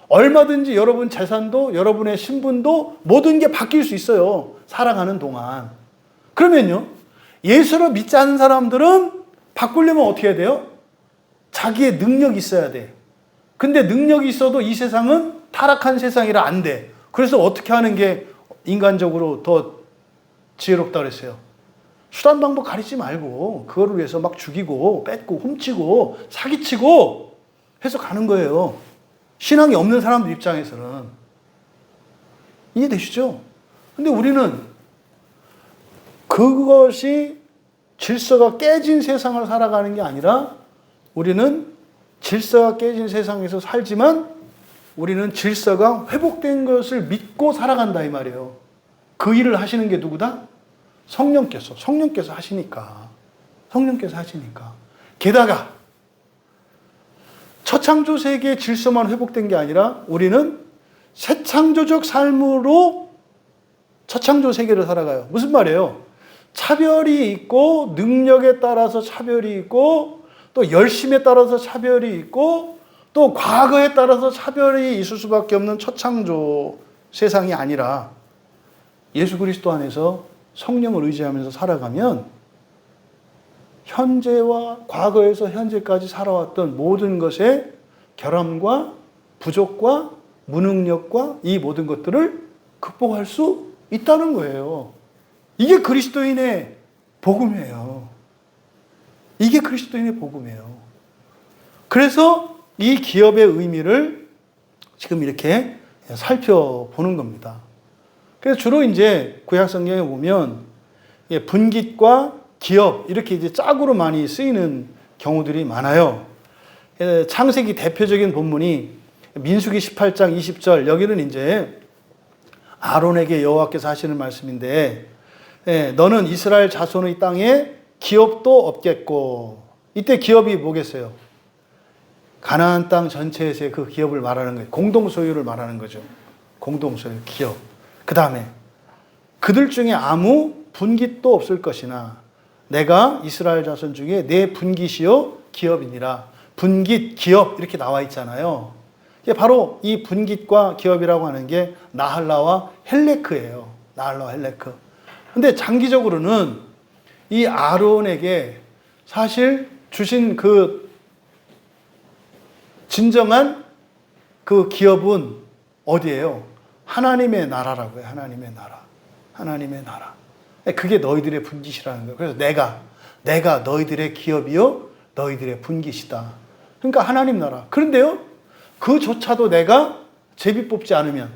얼마든지 여러분 재산도 여러분의 신분도 모든 게 바뀔 수 있어요. 살아가는 동안. 그러면요, 예수를 믿지 않는 사람들은 바꾸려면 어떻게 해야 돼요? 자기의 능력이 있어야 돼. 근데 능력이 있어도 이 세상은 타락한 세상이라 안 돼. 그래서 어떻게 하는 게 인간적으로 더 지혜롭다 그랬어요? 수단 방법 가리지 말고 그거를 위해서 막 죽이고 뺏고 훔치고 사기치고 해서 가는 거예요. 신앙이 없는 사람들 입장에서는. 이해되시죠? 근데 우리는 그것이 질서가 깨진 세상을 살아가는 게 아니라 우리는 질서가 깨진 세상에서 살지만 우리는 질서가 회복된 것을 믿고 살아간다 이 말이에요. 그 일을 하시는 게 누구다? 성령께서 하시니까. 성령께서 하시니까. 게다가 처창조 세계의 질서만 회복된 게 아니라 우리는 새 창조적 삶으로 처창조 세계를 살아가요. 무슨 말이에요? 차별이 있고 능력에 따라서 차별이 있고 또 열심에 따라서 차별이 있고 또 과거에 따라서 차별이 있을 수밖에 없는 처창조 세상이 아니라 예수 그리스도 안에서 성령을 의지하면서 살아가면 현재와 과거에서 현재까지 살아왔던 모든 것의 결함과 부족과 무능력과 이 모든 것들을 극복할 수 있다는 거예요. 이게 그리스도인의 복음이에요. 이게 그리스도인의 복음이에요. 그래서 이 기업의 의미를 지금 이렇게 살펴보는 겁니다. 그래서 주로 이제 구약 성경에 보면 분깃과 기업 이렇게 이제 짝으로 많이 쓰이는 경우들이 많아요. 창세기 대표적인 본문이 민수기 18장 20절, 여기는 이제 아론에게 여호와께서 하시는 말씀인데, 너는 이스라엘 자손의 땅에 기업도 없겠고, 이때 기업이 뭐겠어요? 가나안 땅 전체에서의 그 기업을 말하는 거예요. 공동 소유를 말하는 거죠. 공동 소유, 기업. 그 다음에 그들 중에 아무 분깃도 없을 것이나 내가 이스라엘 자손 중에 내 분깃이요 기업이니라. 분깃, 기업 이렇게 나와 있잖아요. 이게 바로 이 분깃과 기업이라고 하는 게 나할라와 헬레크예요. 나할라와 헬레크. 근데 장기적으로는 이 아론에게 사실 주신 그 진정한 그 기업은 어디예요? 하나님의 나라라고요. 하나님의 나라. 하나님의 나라. 그게 너희들의 분깃이라는 거예요. 그래서 내가 너희들의 기업이요 너희들의 분깃이다. 그러니까 하나님 나라. 그런데요, 그조차도 내가 제비 뽑지 않으면,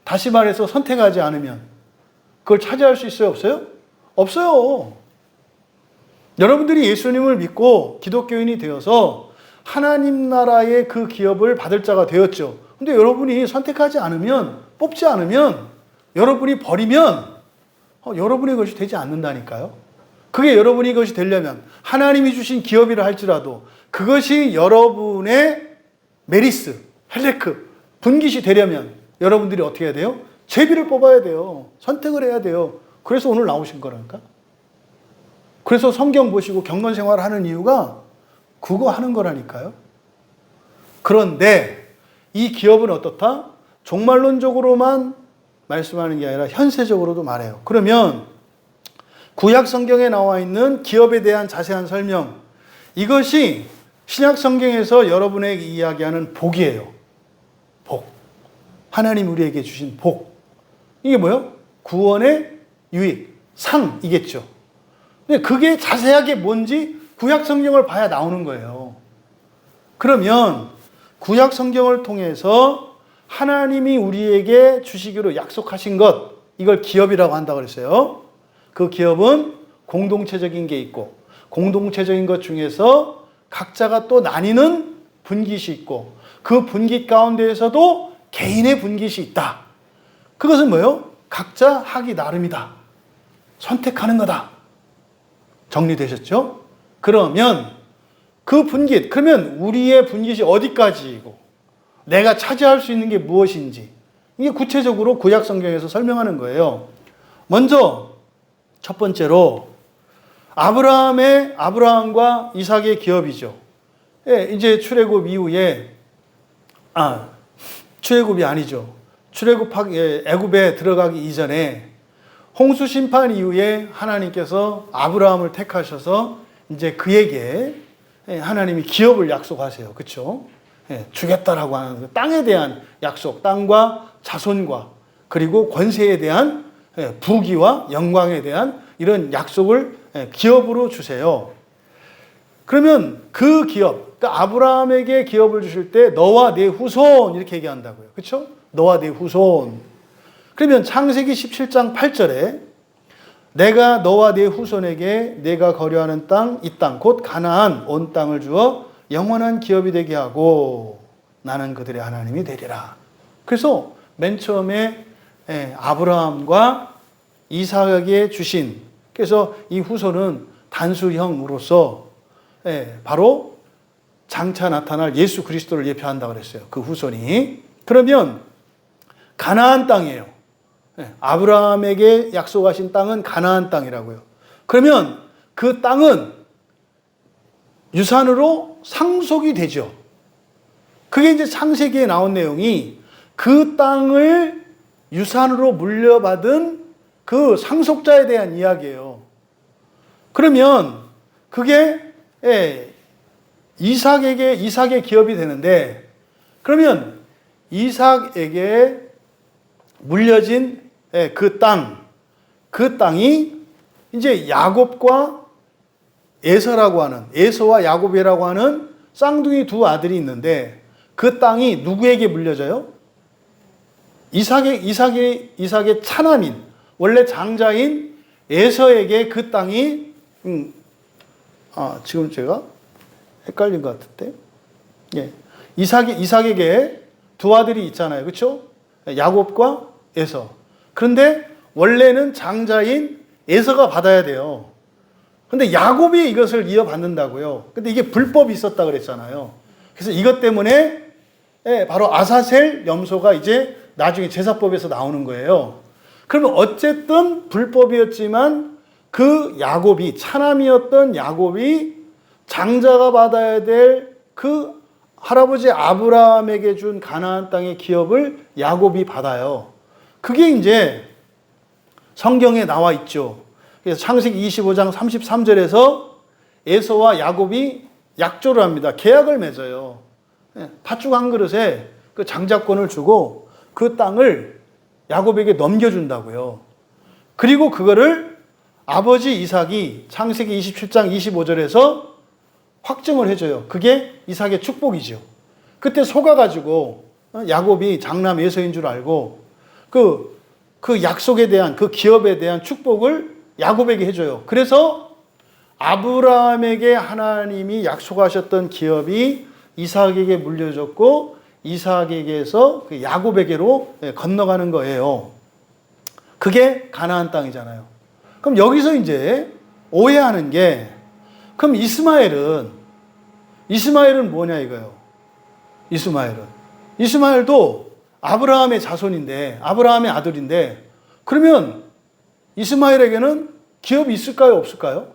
다시 말해서 선택하지 않으면 그걸 차지할 수 있어요? 없어요? 없어요. 여러분들이 예수님을 믿고 기독교인이 되어서 하나님 나라의 그 기업을 받을 자가 되었죠. 근데 여러분이 선택하지 않으면, 뽑지 않으면, 여러분이 버리면 여러분의 것이 되지 않는다니까요. 그게 여러분의 것이 되려면 하나님이 주신 기업이라 할지라도 그것이 여러분의 메리스, 헬레크, 분깃이 되려면 여러분들이 어떻게 해야 돼요? 제비를 뽑아야 돼요. 선택을 해야 돼요. 그래서 오늘 나오신 거라니까. 그래서 성경 보시고 경건생활 하는 이유가 그거 하는 거라니까요. 그런데 이 기업은 어떻다? 종말론적으로만 말씀하는 게 아니라 현세적으로도 말해요. 그러면 구약 성경에 나와 있는 기업에 대한 자세한 설명, 이것이 신약 성경에서 여러분에게 이야기하는 복이에요. 복. 하나님 우리에게 주신 복. 이게 뭐예요? 구원의 유익, 상이겠죠. 근데 그게 자세하게 뭔지 구약 성경을 봐야 나오는 거예요. 그러면 구약 성경을 통해서 하나님이 우리에게 주시기로 약속하신 것, 이걸 기업이라고 한다고 그랬어요. 그 기업은 공동체적인 게 있고, 공동체적인 것 중에서 각자가 또 나뉘는 분깃이 있고, 그 분깃 가운데에서도 개인의 분깃이 있다. 그것은 뭐예요? 각자 하기 나름이다. 선택하는 거다. 정리되셨죠? 그러면 그 분깃, 그러면 우리의 분깃이 어디까지이고 내가 차지할 수 있는 게 무엇인지, 이게 구체적으로 구약 성경에서 설명하는 거예요. 먼저 첫 번째로 아브라함과 이삭의 기업이죠. 예, 이제 출애굽 이후에 출애굽이 아니죠. 애굽에 들어가기 이전에 홍수 심판 이후에 하나님께서 아브라함을 택하셔서 이제 그에게 하나님이 기업을 약속하세요. 그렇죠? 주겠다라고 하는 땅에 대한 약속, 땅과 자손과 그리고 권세에 대한 부귀와 영광에 대한 이런 약속을 기업으로 주세요. 그러면 그 기업, 그러니까 아브라함에게 기업을 주실 때 너와 내 후손 이렇게 얘기한다고요. 그렇죠? 너와 내 후손. 그러면 창세기 17장 8절에 내가 너와 내 후손에게 내가 거류하는 땅, 이 땅, 곧 가나안 온 땅을 주어 영원한 기업이 되게 하고 나는 그들의 하나님이 되리라. 그래서 맨 처음에 아브라함과 이삭에게 주신, 그래서 이 후손은 단수형으로서 바로 장차 나타날 예수 그리스도를 예표한다고 그랬어요. 그 후손이. 그러면 가나안 땅이에요. 아브라함에게 약속하신 땅은 가나안 땅이라고요. 그러면 그 땅은 유산으로 상속이 되죠. 그게 이제 창세기에 나온 내용이 그 땅을 유산으로 물려받은 그 상속자에 대한 이야기예요. 그러면 그게 이삭의 기업이 되는데, 그러면 이삭에게 물려진 그 땅이 이제 야곱과 에서와 야곱이라고 하는 쌍둥이 두 아들이 있는데, 그 땅이 누구에게 물려져요? 이삭의 차남인, 원래 장자인 에서에게 그 땅이, 지금 제가 헷갈린 것 같은데, 이삭에게 두 아들이 있잖아요. 그렇죠? 야곱과 에서. 그런데 원래는 장자인 에서가 받아야 돼요. 근데 야곱이 이것을 이어받는다고요. 근데 이게 불법이 있었다 그랬잖아요. 그래서 이것 때문에 바로 아사셀 염소가 이제 나중에 제사법에서 나오는 거예요. 그러면 어쨌든 불법이었지만 그 야곱이, 차남이었던 야곱이 장자가 받아야 될 그 할아버지 아브라함에게 준 가나안 땅의 기업을 야곱이 받아요. 그게 이제 성경에 나와 있죠. 그래서 창세기 25장 33절에서 에서와 야곱이 약조를 합니다. 계약을 맺어요. 팥죽 한 그릇에 그 장자권을 주고 그 땅을 야곱에게 넘겨준다고요. 그리고 그거를 아버지 이삭이 창세기 27장 25절에서 확증을 해줘요. 그게 이삭의 축복이죠. 그때 속아가지고 야곱이 장남 에서인 줄 알고 그 약속에 대한, 그 기업에 대한 축복을 야곱에게 해줘요. 그래서 아브라함에게 하나님이 약속하셨던 기업이 이삭에게 물려졌고, 이삭에게서 야곱에게로 건너가는 거예요. 그게 가나안 땅이잖아요. 그럼 여기서 이제 오해하는 게, 그럼 이스마엘은 뭐냐 이거예요. 이스마엘도 아브라함의 자손인데, 아브라함의 아들인데, 그러면 이스마엘에게는 기업이 있을까요, 없을까요?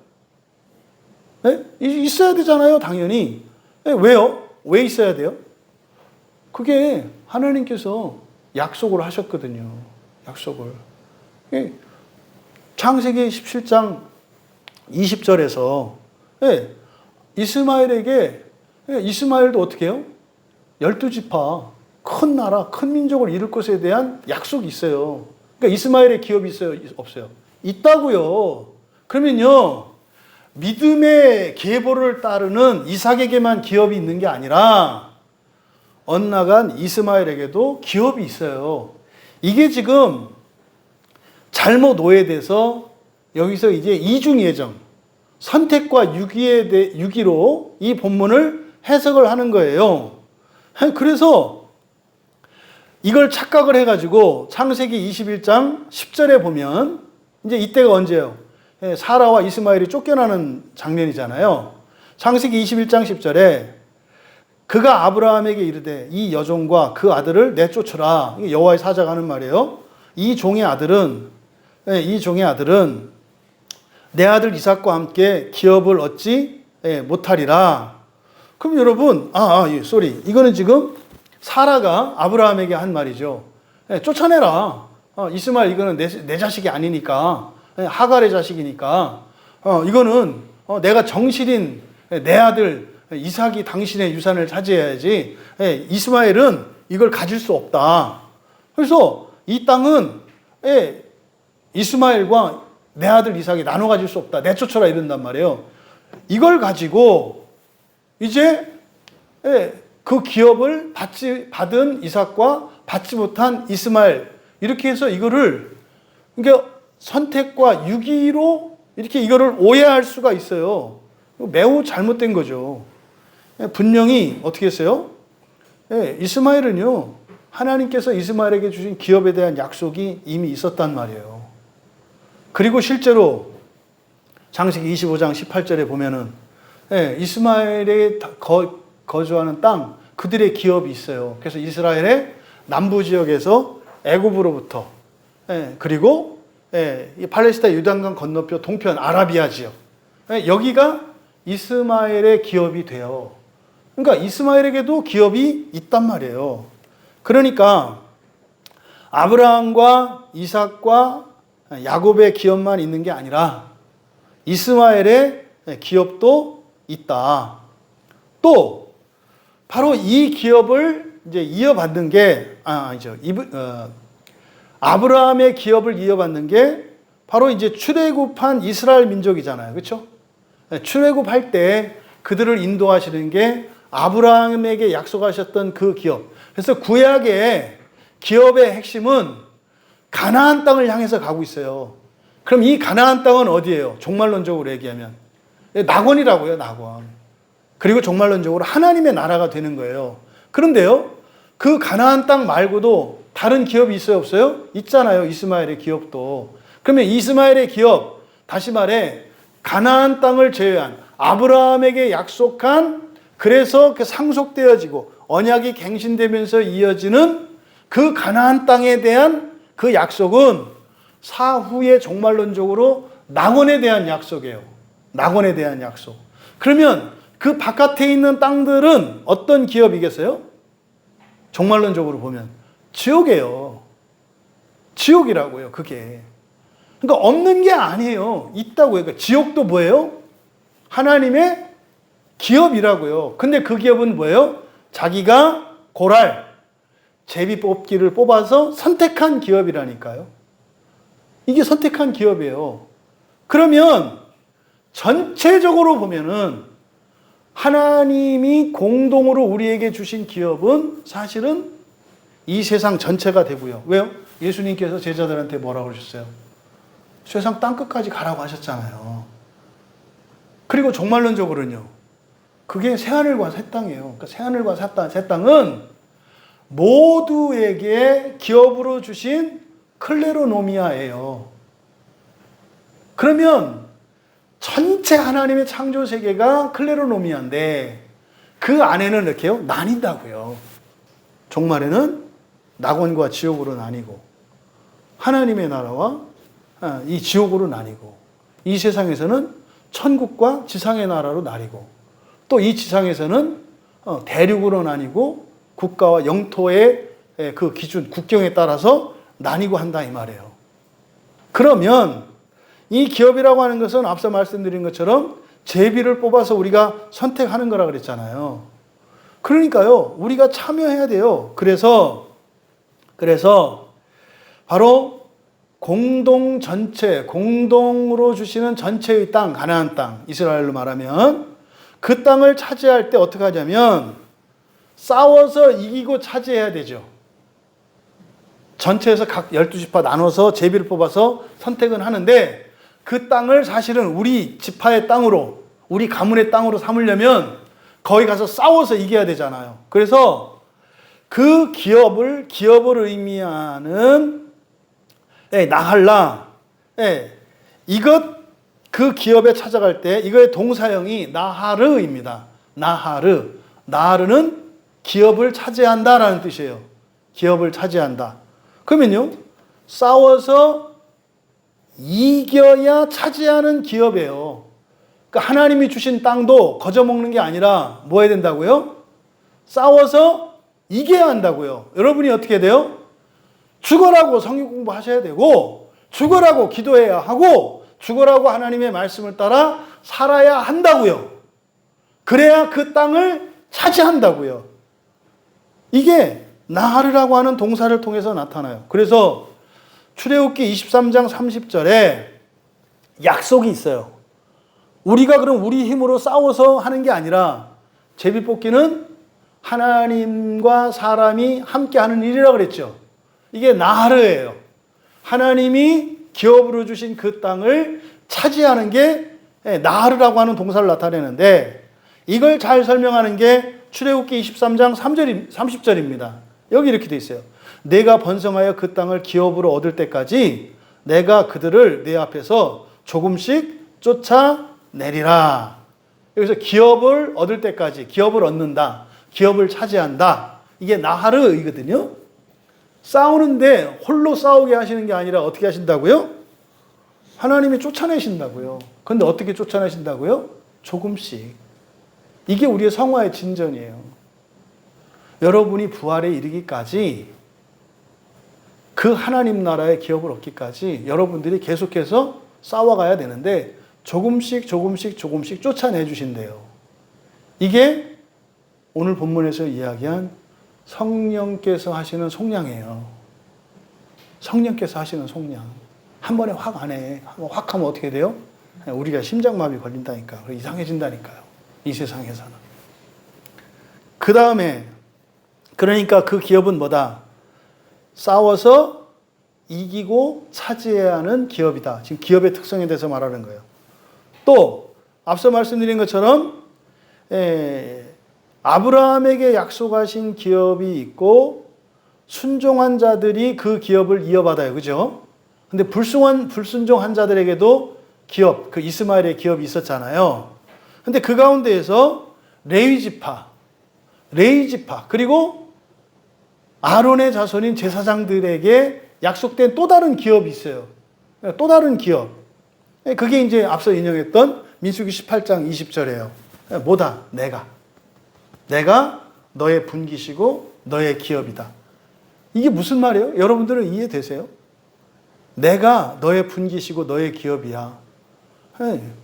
네? 있어야 되잖아요, 당연히. 네, 왜요? 왜 있어야 돼요? 그게 하나님께서 약속을 하셨거든요. 약속을. 창세기 17장 20절에서 이스마엘도 어떻게 해요? 12지파, 큰 나라, 큰 민족을 이룰 것에 대한 약속이 있어요. 그러니까 이스마엘의 기업이 있어요? 없어요? 있다고요. 그러면요, 믿음의 계보를 따르는 이삭에게만 기업이 있는 게 아니라 엇나간 이스마엘에게도 기업이 있어요. 이게 지금 잘못 오해돼서 여기서 이제 이중예정, 선택과 유기로 이 본문을 해석을 하는 거예요. 그래서 이걸 착각을 해가지고 창세기 21장 10절에 보면 이제 이때가 언제예요? 사라와 이스마엘이 쫓겨나는 장면이잖아요. 창세기 21장 10절에 그가 아브라함에게 이르되 이 여종과 그 아들을 내쫓으라. 이게 여호와의 사자가 하는 말이에요. 이 종의 아들은 내 아들 이삭과 함께 기업을 얻지 못하리라. 그럼 여러분, 이거는 지금 사라가 아브라함에게 한 말이죠. 쫓아내라. 이스마엘 이거는 내 자식이 아니니까, 하갈의 자식이니까, 이거는 내가 정실인 내 아들 이삭이 당신의 유산을 차지해야지, 이스마엘은 이걸 가질 수 없다. 그래서 이 땅은 이스마엘과 내 아들 이삭이 나눠 가질 수 없다. 내쫓아라 이런단 말이에요. 이걸 가지고 이제 그 기업을 받은 이삭과 받지 못한 이스마엘, 이렇게 해서 이거를, 그러니까 선택과 유기로 이렇게 이거를 오해할 수가 있어요. 매우 잘못된 거죠. 분명히 어떻게 했어요? 이스마엘은요, 하나님께서 이스마엘에게 주신 기업에 대한 약속이 이미 있었단 말이에요. 그리고 실제로 창세기 25장 18절에 보면은 이스마엘의 거주하는 땅, 그들의 기업이 있어요. 그래서 이스라엘의 남부 지역에서 애굽으로부터, 그리고 이 팔레스타인 요단강 건너편 동편 아라비아 지역, 여기가 이스마엘의 기업이 돼요. 그러니까 이스마엘에게도 기업이 있단 말이에요. 그러니까 아브라함과 이삭과 야곱의 기업만 있는 게 아니라 이스마엘의 기업도 있다. 또 바로 이 기업을 이제 이어받는 게 아브라함의 기업을 이어받는 게 바로 이제 출애굽한 이스라엘 민족이잖아요. 그렇죠? 출애굽할 때 그들을 인도하시는 게 아브라함에게 약속하셨던 그 기업. 그래서 구약의 기업의 핵심은 가나안 땅을 향해서 가고 있어요. 그럼 이 가나안 땅은 어디예요? 종말론적으로 얘기하면 낙원이라고요, 낙원. 그리고 종말론적으로 하나님의 나라가 되는 거예요. 그런데요, 그 가나안 땅 말고도 다른 기업이 있어요, 없어요? 있잖아요, 이스마엘의 기업도. 그러면 이스마엘의 기업, 다시 말해 가나안 땅을 제외한 아브라함에게 약속한, 그래서 그 상속되어지고 언약이 갱신되면서 이어지는 그 가나안 땅에 대한 그 약속은 사후에 종말론적으로 낙원에 대한 약속이에요. 낙원에 대한 약속. 그러면 그 바깥에 있는 땅들은 어떤 기업이겠어요? 종말론적으로 보면 지옥이에요. 지옥이라고요, 그게. 그러니까 없는 게 아니에요. 있다고요. 그러니까 지옥도 뭐예요? 하나님의 기업이라고요. 근데 그 기업은 뭐예요? 자기가 고랄, 제비 뽑기를 뽑아서 선택한 기업이라니까요. 이게 선택한 기업이에요. 그러면 전체적으로 보면은 하나님이 공동으로 우리에게 주신 기업은 사실은 이 세상 전체가 되고요. 왜요? 예수님께서 제자들한테 뭐라고 그러셨어요? 세상 땅끝까지 가라고 하셨잖아요. 그리고 종말론적으로는요, 그게 새하늘과 새 땅이에요. 그러니까 새하늘과 새 땅은 모두에게 기업으로 주신 클레로노미아예요. 그러면 전체 하나님의 창조 세계가 클레로노미아인데 그 안에는 이렇게요, 나뉜다고요. 종말에는 낙원과 지옥으로 나뉘고 하나님의 나라와 이 지옥으로 나뉘고, 이 세상에서는 천국과 지상의 나라로 나뉘고, 또 이 지상에서는 대륙으로 나뉘고 국가와 영토의 그 기준, 국경에 따라서 나뉘고 한다 이 말이에요. 그러면 이 기업이라고 하는 것은 앞서 말씀드린 것처럼 제비를 뽑아서 우리가 선택하는 거라 그랬잖아요. 그러니까요, 우리가 참여해야 돼요. 그래서 바로 공동 전체, 공동으로 주시는 전체의 땅, 가나안 땅, 이스라엘로 말하면 그 땅을 차지할 때 어떻게 하냐면 싸워서 이기고 차지해야 되죠. 전체에서 각 12지파 나눠서 제비를 뽑아서 선택은 하는데 그 땅을 사실은 우리 지파의 땅으로, 우리 가문의 땅으로 삼으려면 거기 가서 싸워서 이겨야 되잖아요. 그래서 그 기업을 의미하는 나할라, 그 기업에 찾아갈 때 이거의 동사형이 나하르입니다. 나하르는 기업을 차지한다라는 뜻이에요. 기업을 차지한다. 그러면요, 싸워서 이겨야 차지하는 기업이에요. 그러니까 하나님이 주신 땅도 거저먹는 게 아니라 뭐 해야 된다고요? 싸워서 이겨야 한다고요. 여러분이 어떻게 돼요? 죽어라고 성경 공부하셔야 되고, 죽어라고 기도해야 하고, 죽어라고 하나님의 말씀을 따라 살아야 한다고요. 그래야 그 땅을 차지한다고요. 이게 나하르라고 하는 동사를 통해서 나타나요. 그래서 출애굽기 23장 30절에 약속이 있어요. 우리가 그럼 우리 힘으로 싸워서 하는 게 아니라 제비뽑기는 하나님과 사람이 함께 하는 일이라고 그랬죠. 이게 나하르예요. 하나님이 기업으로 주신 그 땅을 차지하는 게 나하르라고 하는 동사를 나타내는데, 이걸 잘 설명하는 게 출애굽기 23장 30절입니다. 여기 이렇게 돼 있어요. 내가 번성하여 그 땅을 기업으로 얻을 때까지 내가 그들을 내 앞에서 조금씩 쫓아내리라. 여기서 기업을 얻을 때까지, 기업을 얻는다, 기업을 차지한다, 이게 나하르이거든요. 싸우는데 홀로 싸우게 하시는 게 아니라 어떻게 하신다고요? 하나님이 쫓아내신다고요. 그런데 어떻게 쫓아내신다고요? 조금씩. 이게 우리의 성화의 진전이에요. 여러분이 부활에 이르기까지, 그 하나님 나라의 기업을 얻기까지 여러분들이 계속해서 싸워가야 되는데 조금씩 쫓아내 주신대요. 이게 오늘 본문에서 이야기한 성령께서 하시는 속량이에요. 성령께서 하시는 속량. 한 번에 확 안 해. 확 하면 어떻게 돼요? 우리가 심장마비 걸린다니까. 이상해진다니까요. 이 세상에서는. 그 다음에, 그러니까 그 기업은 뭐다? 싸워서 이기고 차지해야 하는 기업이다. 지금 기업의 특성에 대해서 말하는 거예요. 또 앞서 말씀드린 것처럼 아브라함에게 약속하신 기업이 있고 순종한 자들이 그 기업을 이어받아요. 그죠? 근데 불순종한 자들에게도 기업, 그 이스마엘의 기업이 있었잖아요. 근데 그 가운데에서 레위지파, 그리고 아론의 자손인 제사장들에게 약속된 또 다른 기업이 있어요. 또 다른 기업. 그게 이제 앞서 인용했던 민수기 18장 20절이에요. 뭐다? 내가 너의 분기시고 너의 기업이다. 이게 무슨 말이에요? 여러분들은 이해되세요? 내가 너의 분기시고 너의 기업이야.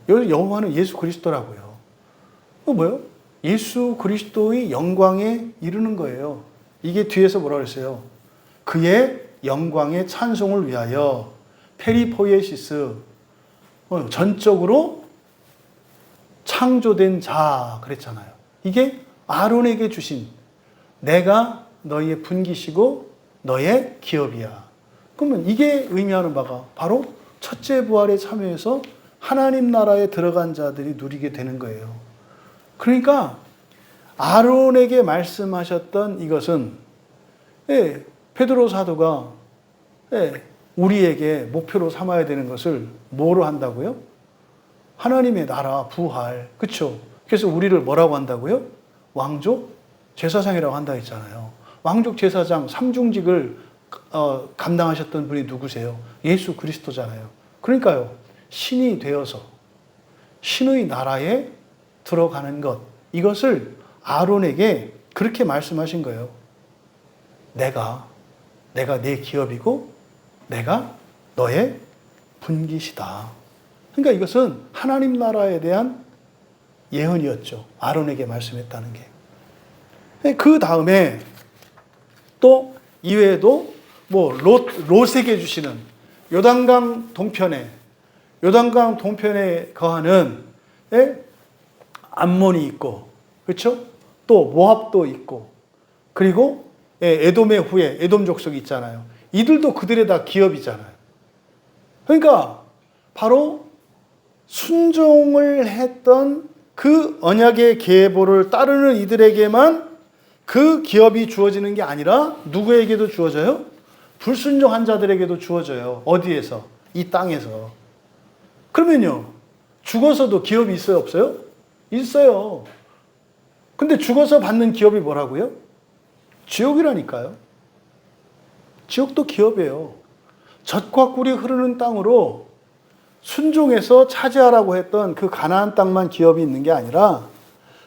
여호와는 예수 그리스도라고요. 뭐예요? 예수 그리스도의 영광에 이르는 거예요. 이게 뒤에서 뭐라 그랬어요? 그의 영광의 찬송을 위하여 페리포이에시스, 전적으로 창조된 자 그랬잖아요. 이게 아론에게 주신 내가 너의 분기시고 너의 기업이야. 그러면 이게 의미하는 바가 바로 첫째 부활에 참여해서 하나님 나라에 들어간 자들이 누리게 되는 거예요. 그러니까 아론에게 말씀하셨던 이것은 베드로 사도가 우리에게 목표로 삼아야 되는 것을 뭐로 한다고요? 하나님의 나라, 부활. 그렇죠? 그래서 우리를 뭐라고 한다고요? 왕족 제사장이라고 한다 했잖아요. 왕족 제사장 3중직을 감당하셨던 분이 누구세요? 예수 그리스도잖아요. 그러니까요. 신이 되어서 신의 나라에 들어가는 것, 이것을 아론에게 그렇게 말씀하신 거예요. 내가 내 기업이고 내가 너의 분깃이다. 그러니까 이것은 하나님 나라에 대한 예언이었죠. 아론에게 말씀했다는 게. 그 다음에 또 이외에도 뭐 롯에게 주시는 요단강 동편에 거하는 암몬이 있고, 그렇죠? 또 모압도 있고, 그리고 에돔의 후예, 에돔 족속이 있잖아요. 이들도 그들의 다 기업이잖아요. 그러니까 바로 순종을 했던 그 언약의 계보를 따르는 이들에게만 그 기업이 주어지는 게 아니라 누구에게도 주어져요? 불순종한 자들에게도 주어져요. 어디에서? 이 땅에서. 그러면요, 죽어서도 기업이 있어요, 없어요? 있어요. 근데 죽어서 받는 기업이 뭐라고요? 지옥이라니까요. 지옥도 기업이에요. 젖과 꿀이 흐르는 땅으로 순종해서 차지하라고 했던 그 가나안 땅만 기업이 있는 게 아니라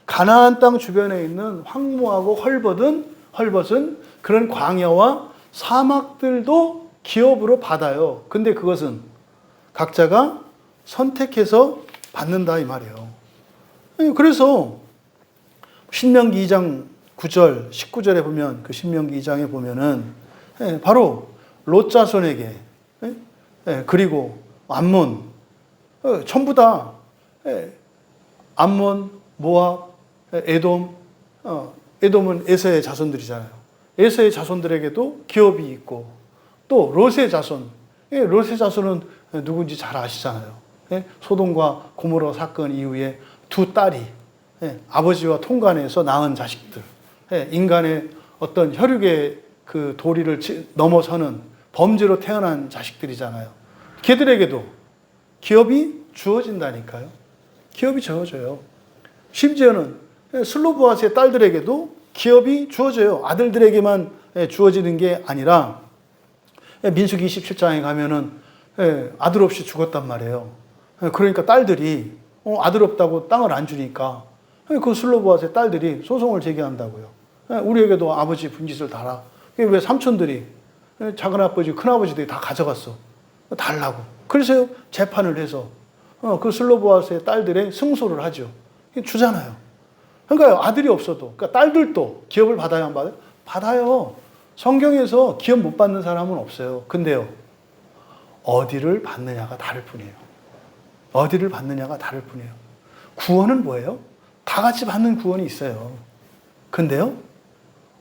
가나안 땅 주변에 있는 황무하고 헐벗은 그런 광야와 사막들도 기업으로 받아요. 근데 그것은 각자가 선택해서 받는다 이 말이에요. 그래서 신명기 2장 9절, 19절에 보면 그 신명기 2장에 보면은 바로 롯 자손에게 그리고 암몬 전부 다 암몬, 모압, 에돔, 에돔은 에서의 자손들이잖아요. 에서의 자손들에게도 기업이 있고 또 롯의 자손, 롯의 자손은 누군지 잘 아시잖아요. 소돔과 고모라 사건 이후에 두 딸이 아버지와 통간에서 낳은 자식들, 인간의 어떤 혈육의 그 도리를 넘어서는 범죄로 태어난 자식들이잖아요. 걔들에게도 기업이 주어진다니까요. 기업이 주어져요. 심지어는 슬로보아스의 딸들에게도 기업이 주어져요. 아들들에게만 주어지는 게 아니라 민수기 27장에 가면은 아들 없이 죽었단 말이에요. 그러니까 딸들이 아들 없다고 땅을 안 주니까 그 슬로보아스의 딸들이 소송을 제기한다고요. 우리에게도 아버지 분깃을 달아. 왜 삼촌들이 작은아버지 큰아버지들이 다 가져갔어. 달라고. 그래서 재판을 해서 그 슬로보아스의 딸들의 승소를 하죠. 주잖아요. 그러니까 아들이 없어도 그러니까 딸들도 기업을 받아야 안 받아요? 받아요. 성경에서 기업 못 받는 사람은 없어요. 근데요, 어디를 받느냐가 다를 뿐이에요. 어디를 받느냐가 다를 뿐이에요. 구원은 뭐예요? 다 같이 받는 구원이 있어요. 근데요,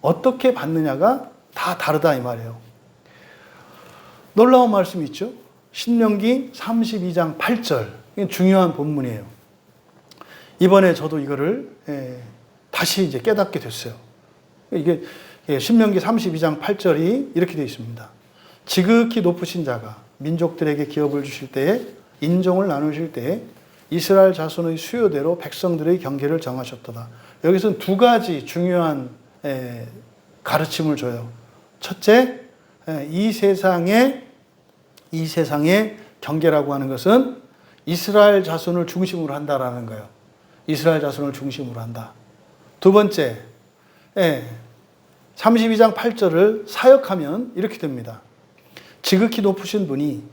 어떻게 받느냐가 다 다르다 이 말이에요. 놀라운 말씀이 있죠. 신명기 32장 8절. 이게 중요한 본문이에요. 이번에 저도 이거를 다시 이제 깨닫게 됐어요. 이게 신명기 32장 8절이 이렇게 되어 있습니다. 지극히 높으신 자가 민족들에게 기업을 주실 때에 인종을 나누실 때에 이스라엘 자손의 수요대로 백성들의 경계를 정하셨도다. 여기서는 두 가지 중요한 가르침을 줘요. 첫째, 이 세상의 경계라고 하는 것은 이스라엘 자손을 중심으로 한다라는 거예요. 이스라엘 자손을 중심으로 한다. 두 번째, 32장 8절을 사역하면 이렇게 됩니다. 지극히 높으신 분이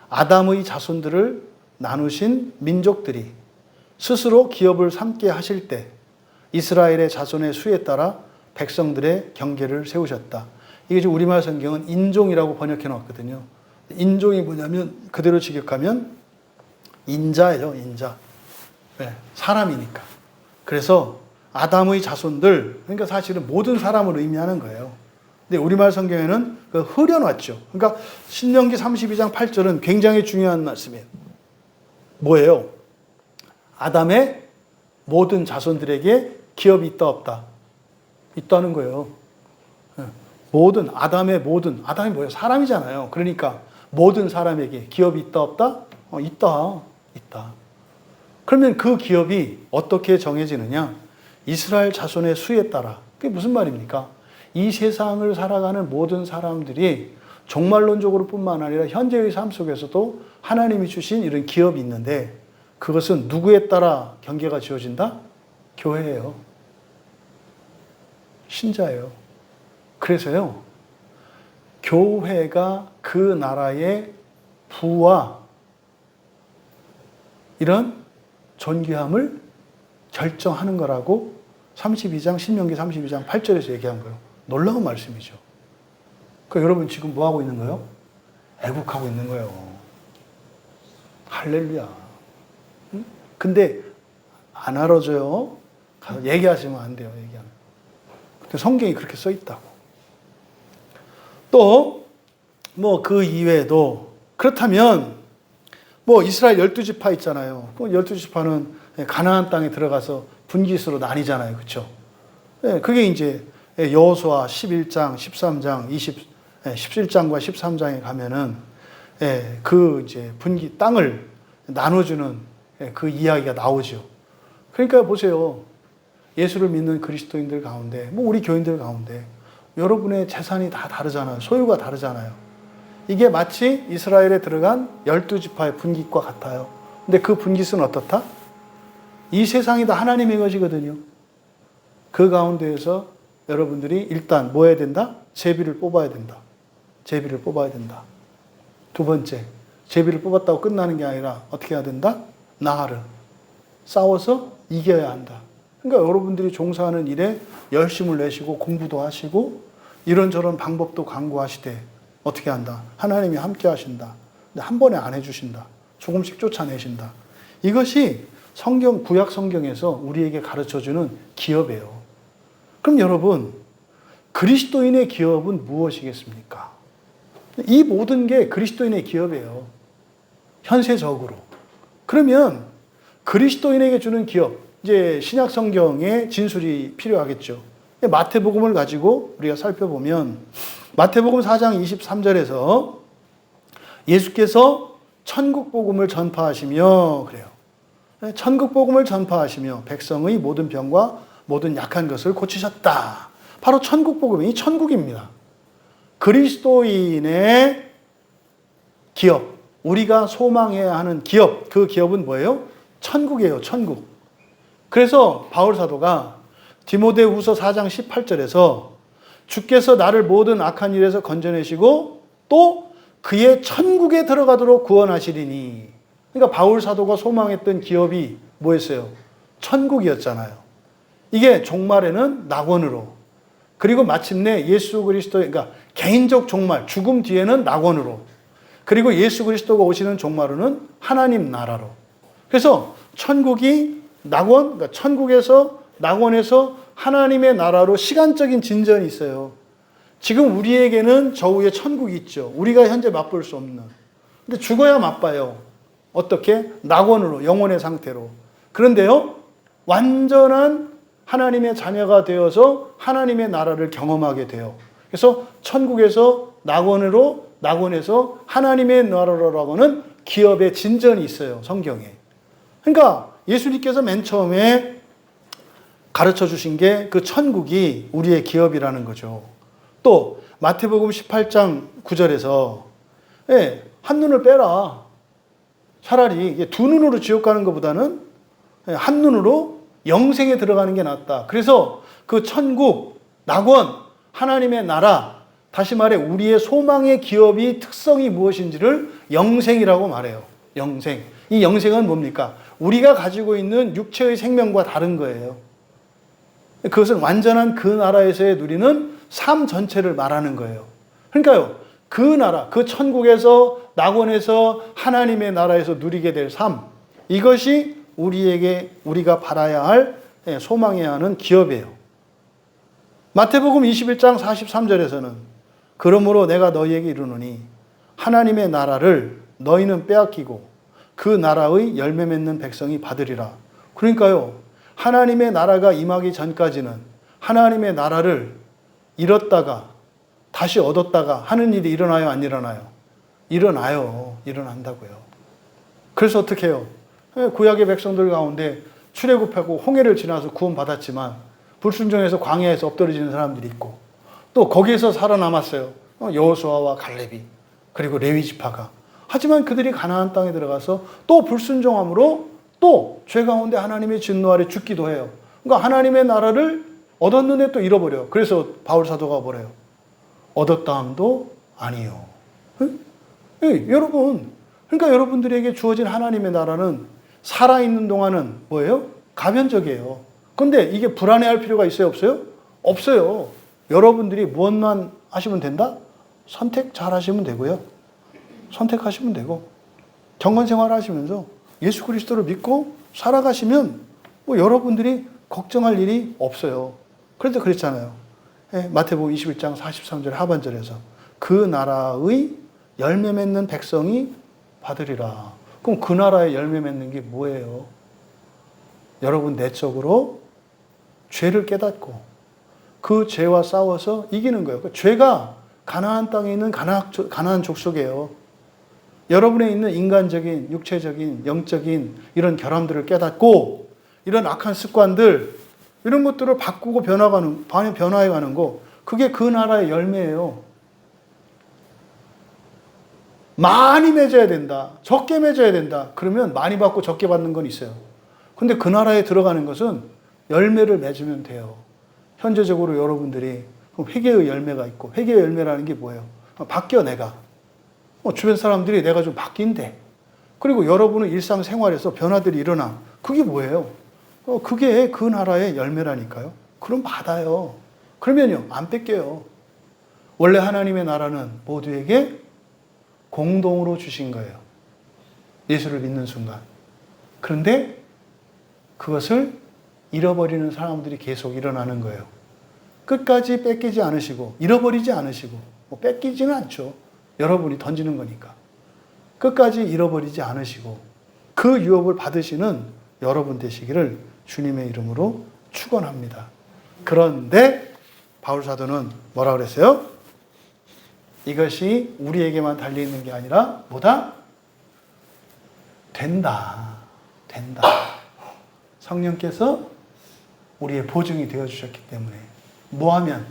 아담의 자손들을 나누신 민족들이 스스로 기업을 삼게 하실 때 이스라엘의 자손의 수에 따라 백성들의 경계를 세우셨다. 이게 지금 우리말 성경은 인종이라고 번역해 놓았거든요. 인종이 뭐냐면 그대로 직역하면 인자예요, 인자. 사람이니까. 그래서 아담의 자손들, 그러니까 사실은 모든 사람을 의미하는 거예요. 근데 우리말 성경에는 흐려놨죠. 그러니까 신명기 32장 8절은 굉장히 중요한 말씀이에요. 뭐예요? 아담의 모든 자손들에게 기업이 있다 없다? 있다는 거예요. 아담이 뭐예요? 사람이잖아요. 그러니까 모든 사람에게 기업이 있다 없다? 있다. 그러면 그 기업이 어떻게 정해지느냐? 이스라엘 자손의 수에 따라. 그게 무슨 말입니까? 이 세상을 살아가는 모든 사람들이 종말론적으로 뿐만 아니라 현재의 삶 속에서도 하나님이 주신 이런 기업이 있는데 그것은 누구에 따라 경계가 지어진다? 교회예요. 신자예요. 그래서요, 교회가 그 나라의 부와 이런 존귀함을 결정하는 거라고 신명기 32장 8절에서 얘기한 거예요. 놀라운 말씀이죠. 그러니까 여러분 지금 뭐 하고 있는 거예요? 애국하고 있는 거예요. 할렐루야. 응? 근데 안 알아줘요. 가서 얘기하시면 안 돼요. 얘기하면. 성경이 그렇게 써 있다고. 또 뭐 그 이외에도 그렇다면 뭐 이스라엘 12지파 있잖아요. 그 12지파는 가나안 땅에 들어가서 분깃으로 나뉘잖아요. 그렇죠? 그게 이제 여호수아 11장, 13장, 17장과 13장에 가면은 그 이제 분깃 땅을 나눠주는 그 이야기가 나오죠. 그러니까 보세요. 예수를 믿는 그리스도인들 가운데, 뭐 우리 교인들 가운데 여러분의 재산이 다 다르잖아요. 소유가 다르잖아요. 이게 마치 이스라엘에 들어간 12지파의 분깃과 같아요. 근데 그 분깃은 어떻다? 이 세상이 다 하나님의 것이거든요. 그 가운데에서 여러분들이 일단 뭐 해야 된다? 제비를 뽑아야 된다. 제비를 뽑아야 된다. 두 번째, 제비를 뽑았다고 끝나는 게 아니라 어떻게 해야 된다? 나아를 싸워서 이겨야 한다. 그러니까 여러분들이 종사하는 일에 열심을 내시고 공부도 하시고 이런저런 방법도 강구하시되 어떻게 한다? 하나님이 함께 하신다. 근데 한 번에 안 해주신다. 조금씩 쫓아내신다. 이것이 구약 성경에서 우리에게 가르쳐주는 기업이에요. 그럼 여러분, 그리스도인의 기업은 무엇이겠습니까? 이 모든 게 그리스도인의 기업이에요. 현세적으로. 그러면 그리스도인에게 주는 기업, 이제 신약 성경의 진술이 필요하겠죠. 마태복음을 가지고 우리가 살펴보면 마태복음 4장 23절에서 예수께서 천국 복음을 전파하시며 그래요. 천국 복음을 전파하시며 백성의 모든 병과 모든 약한 것을 고치셨다. 바로 천국 복음이 천국입니다. 그리스도인의 기업, 우리가 소망해야 하는 기업, 그 기업은 뭐예요? 천국이에요. 천국. 그래서 바울 사도가 디모데후서 4장 18절에서 주께서 나를 모든 악한 일에서 건져내시고 또 그의 천국에 들어가도록 구원하시리니. 그러니까 바울 사도가 소망했던 기업이 뭐였어요? 천국이었잖아요. 이게 종말에는 낙원으로, 그리고 마침내 예수 그리스도, 그러니까 개인적 종말, 죽음 뒤에는 낙원으로, 그리고 예수 그리스도가 오시는 종말로는 하나님 나라로. 그래서 천국이 낙원, 그러니까 천국에서 낙원에서 하나님의 나라로 시간적인 진전이 있어요. 지금 우리에게는 저 위에 천국이 있죠. 우리가 현재 맛볼 수 없는. 근데 죽어야 맛봐요. 어떻게? 낙원으로, 영혼의 상태로. 그런데요, 완전한 하나님의 자녀가 되어서 하나님의 나라를 경험하게 돼요. 그래서 천국에서 낙원으로, 낙원에서 하나님의 나라로라고는 기업의 진전이 있어요. 성경에. 그러니까 예수님께서 맨 처음에 가르쳐 주신 게 그 천국이 우리의 기업이라는 거죠. 또 마태복음 18장 9절에서 한눈을 빼라. 차라리 두 눈으로 지옥 가는 것보다는 한눈으로 영생에 들어가는 게 낫다. 그래서 그 천국, 낙원, 하나님의 나라, 다시 말해 우리의 소망의 기업이 특성이 무엇인지를 영생이라고 말해요. 영생. 이 영생은 뭡니까? 우리가 가지고 있는 육체의 생명과 다른 거예요. 그것은 완전한 그 나라에서의 누리는 삶 전체를 말하는 거예요. 그러니까요, 그 나라, 그 천국에서, 낙원에서, 하나님의 나라에서 누리게 될 삶, 이것이 우리가 바라야 할, 소망해야 하는 기업이에요. 마태복음 21장 43절에서는 그러므로 내가 너희에게 이르노니 하나님의 나라를 너희는 빼앗기고 그 나라의 열매 맺는 백성이 받으리라. 그러니까요, 하나님의 나라가 임하기 전까지는 하나님의 나라를 잃었다가 다시 얻었다가 하는 일이 일어나요, 안 일어나요? 일어나요. 일어난다고요. 그래서 어떻게 해요? 구약의 백성들 가운데 출애굽하고 홍해를 지나서 구원받았지만 불순종해서 광야에서 엎드러지는 사람들이 있고, 또 거기에서 살아남았어요. 여호수아와 갈렙이, 그리고 레위 지파가. 하지만 그들이 가나안 땅에 들어가서 또 불순종함으로 또 죄 가운데 하나님의 진노 아래 죽기도 해요. 그러니까 하나님의 나라를 얻었는데 또 잃어버려요. 그래서 바울 사도가 뭐래요? 얻었다 함도 아니요. 여러분, 그러니까 여러분들에게 주어진 하나님의 나라는 살아있는 동안은 뭐예요? 가변적이에요. 그런데 이게 불안해할 필요가 있어요, 없어요? 없어요. 여러분들이 무엇만 하시면 된다? 선택 잘 하시면 되고요. 선택하시면 되고 경건 생활 하시면서 예수 그리스도를 믿고 살아가시면 뭐 여러분들이 걱정할 일이 없어요. 그런데 그랬잖아요. 마태복음 21장 43절 하반절에서 그 나라의 열매 맺는 백성이 받으리라. 그럼 그 나라의 열매 맺는 게 뭐예요? 여러분 내적으로 죄를 깨닫고 그 죄와 싸워서 이기는 거예요. 그 죄가 가나안 땅에 있는 가나안 족속이에요. 여러분에 있는 인간적인, 육체적인, 영적인 이런 결함들을 깨닫고 이런 악한 습관들 이런 것들을 바꾸고 변화해가는 거 그게 그 나라의 열매예요. 많이 맺어야 된다. 적게 맺어야 된다. 그러면 많이 받고 적게 받는 건 있어요. 근데 그 나라에 들어가는 것은 열매를 맺으면 돼요. 현재적으로 여러분들이 회개의 열매가 있고 회개의 열매라는 게 뭐예요? 바뀌어 내가. 주변 사람들이 내가 좀 바뀐대. 그리고 여러분의 일상생활에서 변화들이 일어나. 그게 뭐예요? 그게 그 나라의 열매라니까요. 그럼 받아요. 그러면요, 안 뺏겨요. 원래 하나님의 나라는 모두에게 공동으로 주신 거예요. 예수를 믿는 순간. 그런데 그것을 잃어버리는 사람들이 계속 일어나는 거예요. 끝까지 뺏기지 않으시고, 잃어버리지 않으시고, 뺏기지는 않죠. 여러분이 던지는 거니까. 끝까지 잃어버리지 않으시고, 그 유업을 받으시는 여러분 되시기를 주님의 이름으로 축원합니다. 그런데 바울 사도는 뭐라 그랬어요? 이것이 우리에게만 달려있는 게 아니라 뭐다? 된다. 성령께서 우리의 보증이 되어주셨기 때문에 뭐하면?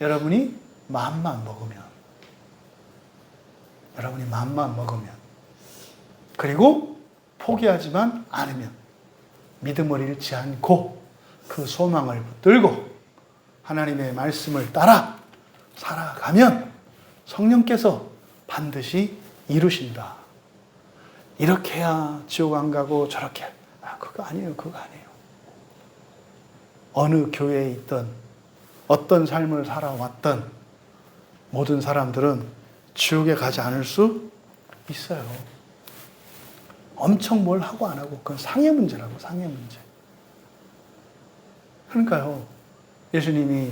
여러분이 마음만 먹으면 그리고 포기하지만 않으면 믿음을 잃지 않고 그 소망을 붙들고 하나님의 말씀을 따라 살아가면 성령께서 반드시 이루신다. 이렇게 해야 지옥 안 가고 저렇게 그거 아니에요. 어느 교회에 있던 어떤 삶을 살아왔던 모든 사람들은 지옥에 가지 않을 수 있어요. 엄청 뭘 하고 안 하고 그건 상의 문제라고. 그러니까요. 예수님이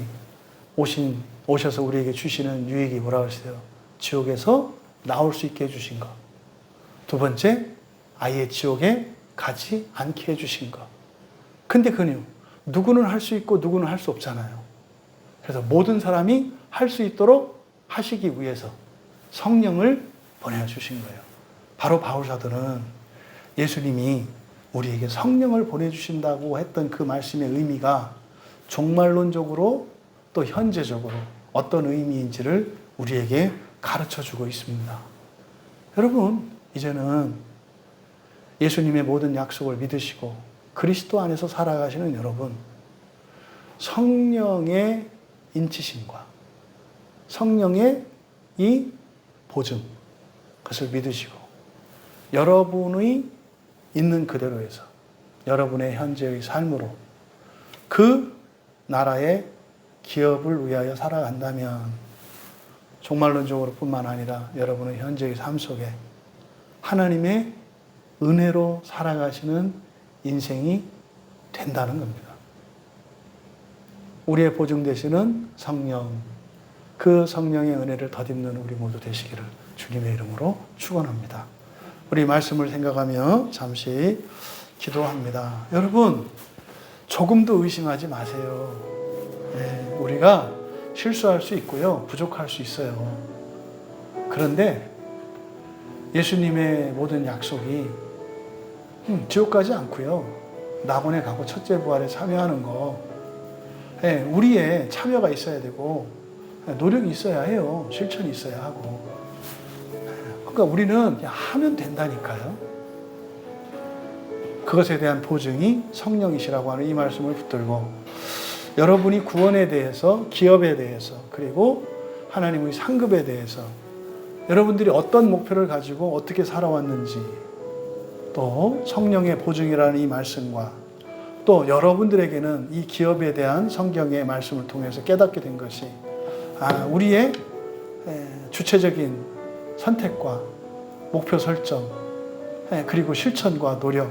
오셔서 우리에게 주시는 유익이 뭐라고 하세요? 지옥에서 나올 수 있게 해주신 것. 두 번째, 아예 지옥에 가지 않게 해주신 것. 근데 그건요, 누구는 할 수 있고 누구는 할 수 없잖아요. 그래서 모든 사람이 할 수 있도록 하시기 위해서 성령을 보내주신 거예요. 바로 바울 사도는 예수님이 우리에게 성령을 보내주신다고 했던 그 말씀의 의미가 종말론적으로 또 현재적으로 어떤 의미인지를 우리에게 가르쳐주고 있습니다. 여러분, 이제는 예수님의 모든 약속을 믿으시고 그리스도 안에서 살아가시는 여러분, 성령의 인치심과 성령의 이 보증, 그것을 믿으시고 여러분의 있는 그대로에서 여러분의 현재의 삶으로 그 나라의 기업을 위하여 살아간다면 종말론적으로 뿐만 아니라 여러분의 현재의 삶 속에 하나님의 은혜로 살아가시는 인생이 된다는 겁니다. 우리의 보증 되시는 성령, 그 성령의 은혜를 덧입는 우리 모두 되시기를 주님의 이름으로 축원합니다. 우리 말씀을 생각하며 잠시 기도합니다. 여러분, 조금도 의심하지 마세요. 우리가 실수할 수 있고요, 부족할 수 있어요. 그런데 예수님의 모든 약속이 지옥 가지 않고요, 낙원에 가고 첫째 부활에 참여하는 거, 우리의 참여가 있어야 되고 노력이 있어야 해요. 실천이 있어야 하고. 그러니까 우리는 그냥 하면 된다니까요. 그것에 대한 보증이 성령이시라고 하는 이 말씀을 붙들고 여러분이 구원에 대해서, 기업에 대해서, 그리고 하나님의 상급에 대해서 여러분들이 어떤 목표를 가지고 어떻게 살아왔는지, 또 성령의 보증이라는 이 말씀과 또 여러분들에게는 이 기업에 대한 성경의 말씀을 통해서 깨닫게 된 것이 우리의 주체적인 선택과 목표 설정, 그리고 실천과 노력,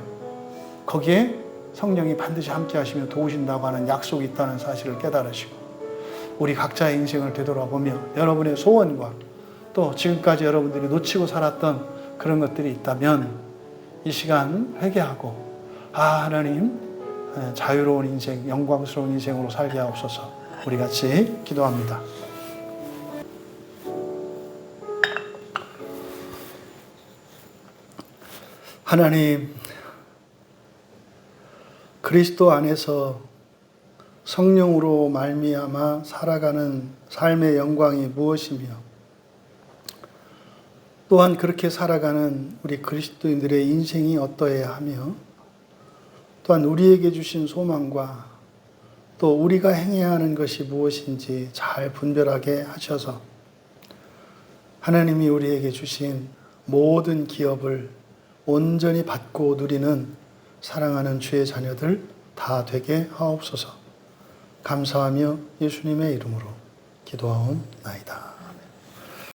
거기에 성령이 반드시 함께 하시며 도우신다고 하는 약속이 있다는 사실을 깨달으시고 우리 각자의 인생을 되돌아보며 여러분의 소원과 또 지금까지 여러분들이 놓치고 살았던 그런 것들이 있다면 이 시간 회개하고 하나님 자유로운 인생, 영광스러운 인생으로 살게 하옵소서. 우리 같이 기도합니다. 하나님, 그리스도 안에서 성령으로 말미암아 살아가는 삶의 영광이 무엇이며 또한 그렇게 살아가는 우리 그리스도인들의 인생이 어떠해야 하며 또한 우리에게 주신 소망과 또 우리가 행해야 하는 것이 무엇인지 잘 분별하게 하셔서 하나님이 우리에게 주신 모든 기업을 온전히 받고 누리는 사랑하는 주의 자녀들 다 되게 하옵소서. 감사하며 예수님의 이름으로 기도하옵나이다.